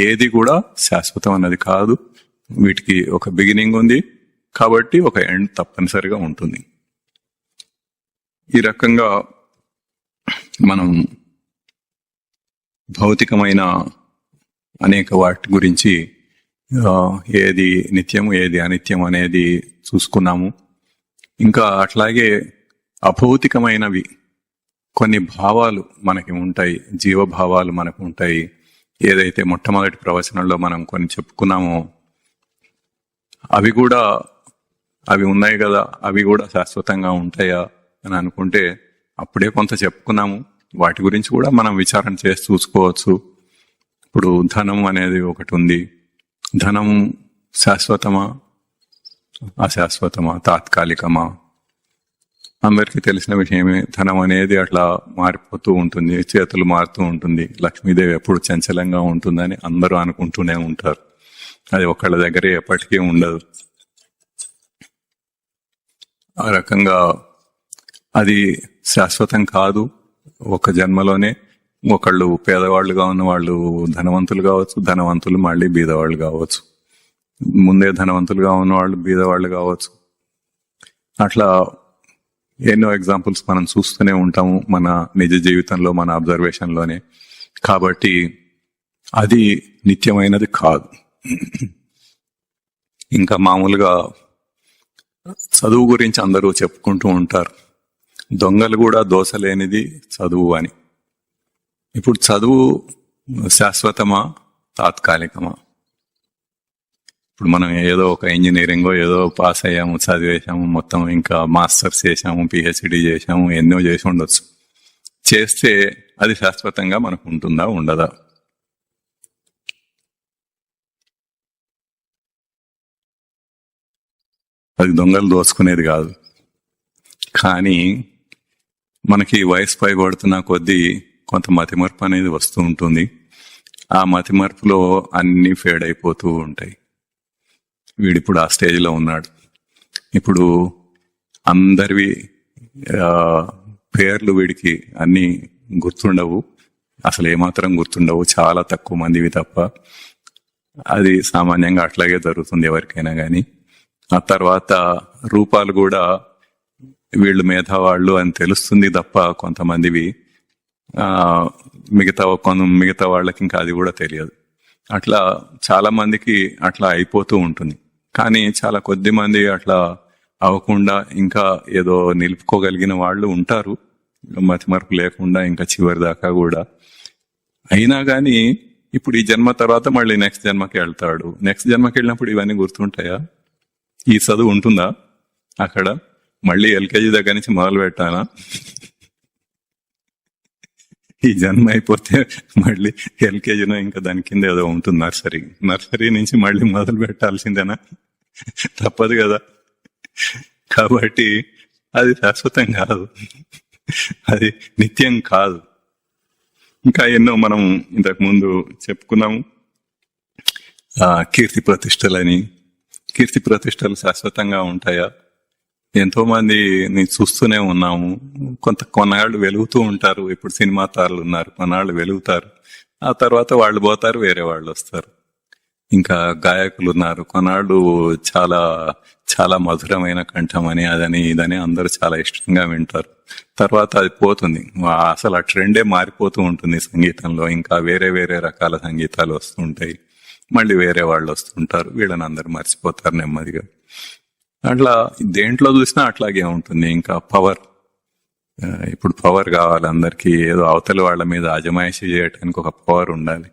ఏది కూడా శాశ్వతం అన్నది కాదు. వీటికి ఒక బిగినింగ్ ఉంది కాబట్టి ఒక ఎండ్ తప్పనిసరిగా ఉంటుంది. ఈ రకంగా మనం భౌతికమైన అనేక వాటి గురించి ఏది నిత్యము ఏది అనిత్యం అనేది చూసుకున్నాము. ఇంకా అట్లాగే అభౌతికమైనవి కొన్ని భావాలు మనకి ఉంటాయి, జీవభావాలు మనకు ఉంటాయి. ఏదైతే మొట్టమొదటి ప్రవచనంలో మనం కొన్ని చెప్పుకున్నామో అవి ఉన్నాయి కదా, అవి కూడా శాశ్వతంగా ఉంటాయా అని అనుకుంటే అప్పుడే కొంత చెప్పుకున్నాము. వాటి గురించి కూడా మనం విచారణ చేసి చూసుకోవచ్చు. ఇప్పుడు ధనం అనేది ఒకటి ఉంది. ధనం శాశ్వతమా, అశాశ్వతమా, తాత్కాలికమా? అందరికీ తెలిసిన విషయమే. ధనం అనేది అట్లా మారిపోతూ ఉంటుంది, చేతులు మారుతూ ఉంటుంది. లక్ష్మీదేవి ఎప్పుడు చంచలంగా ఉంటుందని అందరూ అనుకుంటూనే ఉంటారు. అది ఒకళ్ళ దగ్గరే ఎప్పటికీ ఉండదు. ఆ రకంగా అది శాశ్వతం కాదు. ఒక జన్మలోనే ఒకళ్ళు పేదవాళ్ళుగా ఉన్న వాళ్ళు ధనవంతులు కావచ్చు, ధనవంతులు మళ్ళీ బీదవాళ్ళు కావచ్చు, ముందే ధనవంతులుగా ఉన్న వాళ్ళు బీదవాళ్ళు కావచ్చు. అట్లా ఎన్నో ఎగ్జాంపుల్స్ మనం చూస్తూనే ఉంటాము మన నిజ జీవితంలో, మన అబ్జర్వేషన్లోనే. కాబట్టి అది నిత్యమైనది కాదు. ఇంకా మామూలుగా చదువు గురించి అందరూ చెప్పుకుంటూ ఉంటారు. దొంగలు కూడా దోసలేనిది చదువు అని. ఇప్పుడు చదువు శాశ్వతమా, తాత్కాలికమా? ఇప్పుడు మనం ఏదో ఒక ఇంజనీరింగో ఏదో పాస్ అయ్యాము, చదివేశాము, మొత్తం ఇంకా మాస్టర్స్ చేసాము, పిహెచ్డి చేసాము, ఎన్నో చేసి ఉండొచ్చు. చేస్తే అది శాశ్వతంగా మనకు ఉంటుందా, ఉండదా? అది దొంగలు దోచుకునేది కాదు. కానీ మనకి వయసు పైబడుతున్న కొద్దీ కొంత మతిమరుపు అనేది వస్తూ ఉంటుంది. ఆ మతిమరుపులో అన్నీ ఫేడ్ అయిపోతూ ఉంటాయి. వీడిప్పుడు ఆ స్టేజ్లో ఉన్నాడు. ఇప్పుడు అందరివి పేర్లు వీడికి అన్నీ గుర్తుండవు, అసలు ఏమాత్రం గుర్తుండవు, చాలా తక్కువ మందివి తప్ప. అది సామాన్యంగా అట్లాగే జరుగుతుంది ఎవరికైనా కానీ. ఆ తర్వాత రూపాలు కూడా వీళ్ళు మేధావాళ్ళు అని తెలుస్తుంది తప్ప కొంతమందివి, మిగతా వాళ్ళకి ఇంకా అది కూడా తెలియదు. అట్లా చాలా మందికి అట్లా అయిపోతూ ఉంటుంది. కానీ చాలా కొద్ది మంది అట్లా అవ్వకుండా ఇంకా ఏదో నిలుపుకోగలిగిన వాళ్ళు ఉంటారు, మతిమరుపు లేకుండా ఇంకా చివరి దాకా కూడా. అయినా కానీ ఇప్పుడు ఈ జన్మ తర్వాత మళ్ళీ నెక్స్ట్ జన్మకి వెళ్తాడు. నెక్స్ట్ జన్మకి వెళ్ళినప్పుడు ఇవన్నీ గుర్తుంటాయా? ఈ చదువు ఉంటుందా అక్కడ? మళ్ళీ ఎల్కేజీ దగ్గర నుంచి మొదలు పెట్టానా? ఈ జన్మ అయిపోతే మళ్ళీ ఎల్కేజీనో ఇంకా దాని కింద ఏదో ఉంటుంది నర్సరీ నుంచి మళ్ళీ మొదలు పెట్టాల్సిందేనా? తప్పదు కదా. కాబట్టి అది శాశ్వతం కాదు, అది నిత్యం కాదు. ఇంకా ఎన్నో మనం ఇంతకు ముందు చెప్పుకున్నాము. కీర్తి ప్రతిష్టలు శాశ్వతంగా ఉంటాయా? ఎంతో మందిని చూస్తూనే ఉన్నాము. కొన్నాళ్ళు వెలుగుతూ ఉంటారు. ఇప్పుడు సినిమా తారలు ఉన్నారు, కొన్నాళ్ళు వెలుగుతారు, ఆ తర్వాత వాళ్ళు పోతారు, వేరే వాళ్ళు వస్తారు. ఇంకా గాయకులు ఉన్నారు, కొన్నాళ్ళు చాలా చాలా మధురమైన కంఠం అని అదని ఇదని అందరూ చాలా ఇష్టంగా వింటారు, తర్వాత అది పోతుంది. అసలు ఆ ట్రెండే మారిపోతూ ఉంటుంది సంగీతంలో. ఇంకా వేరే వేరే రకాల సంగీతాలు వస్తుంటాయి, మళ్ళీ వేరే వాళ్ళు వస్తుంటారు, వీళ్ళని అందరూ మర్చిపోతారు నెమ్మదిగా. అట్లా దేంట్లో చూసినా అట్లాగే ఉంటుంది. ఇంకా ఇప్పుడు పవర్ కావాలి అందరికీ. ఏదో అవతలి వాళ్ళ మీద అజమాయిషీ చేయడానికి ఒక పవర్ ఉండాలి.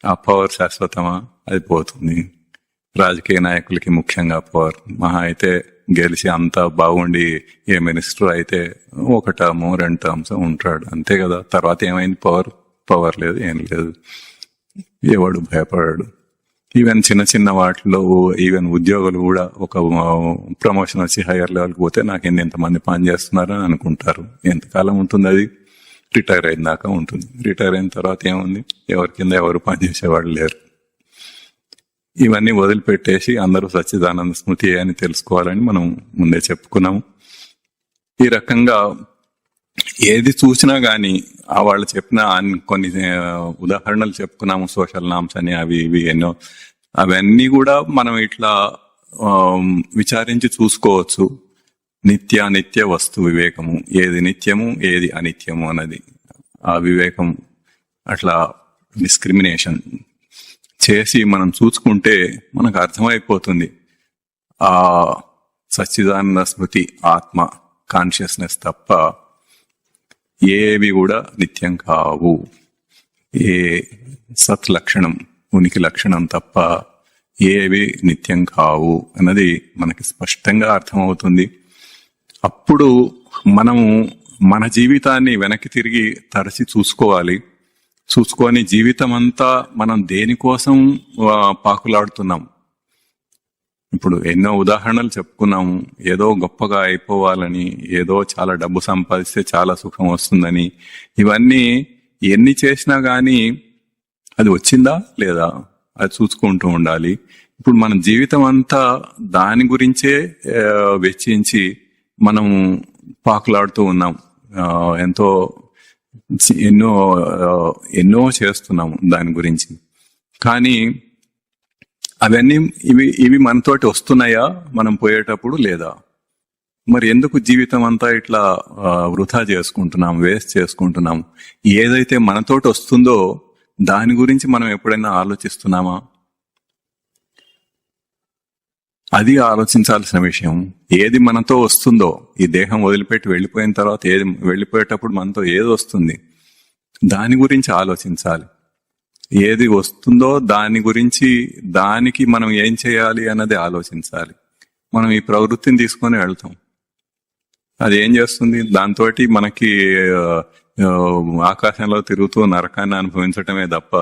ఆ పవర్ శాశ్వతమా? అది పోతుంది. రాజకీయ నాయకులకి ముఖ్యంగా పవర్. మహా అయితే గెలిచి అంతా బాగుండి ఏ మినిస్టర్ అయితే 1 టర్మ్ 2 టర్మ్స్ ఉంటాడు, అంతే కదా. తర్వాత ఏమైంది? పవర్ లేదు, ఏం లేదు, ఎవడు భయపడాడు. ఈవెన్ చిన్న వాటిలో ఈవెన్ ఉద్యోగులు కూడా ఒక ప్రమోషన్ వచ్చి హైయర్ లెవెల్కి పోతే నాకు ఎంతమంది పని చేస్తున్నారని అనుకుంటారు. ఎంతకాలం ఉంటుంది అది? రిటైర్ అయిన దాకా ఉంటుంది. రిటైర్ అయిన తర్వాత ఏముంది? ఎవరి కింద ఎవరు పనిచేసేవాళ్ళు లేరు. ఇవన్నీ వదిలిపెట్టేసి అందరూ సచ్చిదానంద స్మృతి అని తెలుసుకోవాలని మనం ముందే చెప్పుకున్నాము. ఈ రకంగా ఏది చూసినా గానీ వాళ్ళు చెప్పిన కొన్ని ఉదాహరణలు చెప్పుకున్నాము, సోషల్ నామ్స్ అని, అవి ఇవి ఎన్నో. అవన్నీ కూడా మనం ఇట్లా విచారించి చూసుకోవచ్చు. నిత్య వస్తు వివేకము, ఏది నిత్యము ఏది అనిత్యము అన్నది ఆ వివేకం. అట్లా డిస్క్రిమినేషన్ చేసి మనం చూసుకుంటే మనకు అర్థమైపోతుంది ఆ సచ్చిదానంద స్మృతి ఆత్మ కాన్షియస్నెస్ తప్ప ఏవి కూడా నిత్యం కావు. ఏ సత్ లక్షణం, ఉనికి లక్షణం తప్ప ఏవి నిత్యం కావు అన్నది మనకి స్పష్టంగా అర్థమవుతుంది. అప్పుడు మనము మన జీవితాన్ని వెనక్కి తిరిగి తరచి చూసుకోవాలి. చూసుకొని జీవితం అంతా మనం దేనికోసం పాకులాడుతున్నాం. ఇప్పుడు ఎన్నో ఉదాహరణలు చెప్పుకున్నాము. ఏదో గొప్పగా అయిపోవాలని, ఏదో చాలా డబ్బు సంపాదిస్తే చాలా సుఖం వస్తుందని. ఇవన్నీ ఎన్ని చేసినా గానీ అది వచ్చిందా లేదా అది చూసుకుంటూ ఉండాలి. ఇప్పుడు మన జీవితం అంతా దాని గురించే వెచ్చించి మనం పాకులాడుతూ ఉన్నాం. ఎన్నో చేస్తున్నాము దాని గురించి. కానీ అవన్నీ ఇవి మనతోటి వస్తున్నాయా మనం పోయేటప్పుడు లేదా? మరి ఎందుకు జీవితం అంతా ఇట్లా వృధా చేసుకుంటున్నాం, వేస్ట్ చేసుకుంటున్నాం? ఏదైతే మనతోటి వస్తుందో దాని గురించి మనం ఎప్పుడైనా ఆలోచిస్తున్నామా? అది ఆలోచించాల్సిన విషయం. ఏది మనతో వస్తుందో, ఈ దేహం వదిలిపెట్టి వెళ్ళిపోయిన తర్వాత వెళ్ళిపోయేటప్పుడు మనతో ఏది వస్తుంది దాని గురించి ఆలోచించాలి. ఏది వస్తుందో దాని గురించి, దానికి మనం ఏం చేయాలి అన్నది ఆలోచించాలి. మనం ఈ ప్రవృత్తిని తీసుకొని వెళ్తాం, అది ఏం చేస్తుంది? దాంతోటి మనకి ఆకాశంలో తిరుగుతూ నరకాన్ని అనుభవించటమే తప్ప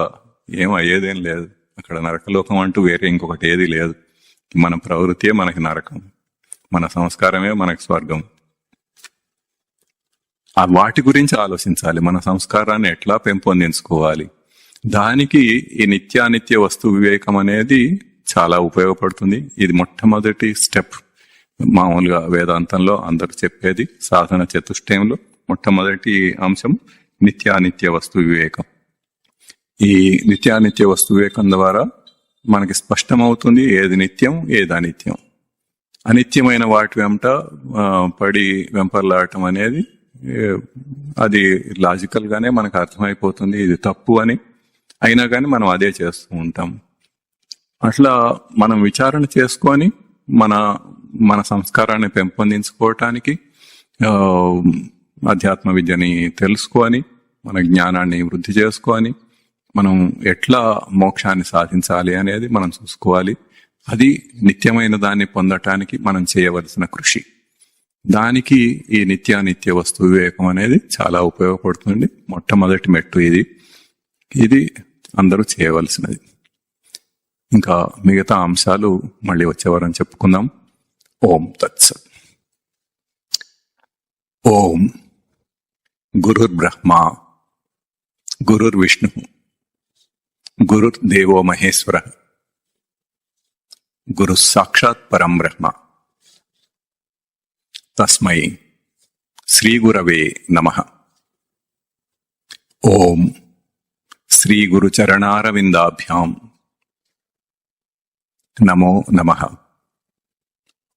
ఏం అయ్యేదేం లేదు. అక్కడ నరకలోకం అంటూ వేరే ఇంకొకటి ఏది లేదు. మన ప్రవృత్తియే మనకి నరకం, మన సంస్కారమే మనకి స్వర్గం. వాటి గురించి ఆలోచించాలి. మన సంస్కారాన్ని ఎట్లా పెంపొందించుకోవాలి, దానికి ఈ నిత్యానిత్య వస్తు వివేకం అనేది చాలా ఉపయోగపడుతుంది. ఇది మొట్టమొదటి స్టెప్. మామూలుగా వేదాంతంలో అందరు చెప్పేది సాధన చతుష్టయంలో మొట్టమొదటి అంశం నిత్యానిత్య వస్తు వివేకం. ఈ నిత్యానిత్య వస్తు వివేకం ద్వారా మనకి స్పష్టమవుతుంది ఏది నిత్యం ఏది అనిత్యం. అనిత్యమైన వాటి వెంట పడి వెంపర్లాడటం అనేది అది లాజికల్ గానే మనకు అర్థమైపోతుంది ఇది తప్పు అని. అయినా కానీ మనం అదే చేస్తూ ఉంటాం. అట్లా మనం విచారణ చేసుకొని మన సంస్కారాన్ని పెంపొందించుకోవటానికి, అధ్యాత్మ విద్యని తెలుసుకొని, మన జ్ఞానాన్ని వృద్ధి చేసుకొని, మనం ఎట్లా మోక్షాన్ని సాధించాలి అనేది మనం చూసుకోవాలి. అది నిత్యమైన దాన్ని పొందటానికి మనం చేయవలసిన కృషి. దానికి ఈ నిత్యానిత్య వస్తు వివేకం అనేది చాలా ఉపయోగపడుతుంది. మొట్టమొదటి మెట్టు ఇది అందరూ చేయవలసినది. ఇంకా మిగతా అంశాలు మళ్ళీ వచ్చేవారం చెప్పుకుందాం. ఓం తత్సత్. ఓం గురుర్బ్రహ్మ గురుర్విష్ణు గురుర్దేవో మహేశ్వర గురు సాక్షాత్ పరం బ్రహ్మ తస్మై శ్రీ గురవే నమః. ఓం శ్రీ గురు చరణారవిందాభ్యాం నమో నమః.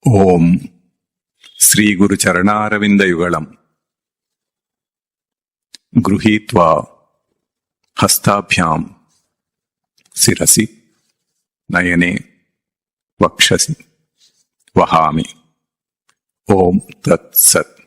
ఓం శ్రీ గురు చరణారవిందయుగళం గృహీత్వా హస్తాభ్యాం శిరసి నయనే వక్షసి వహామి. ఓం తత్సత్.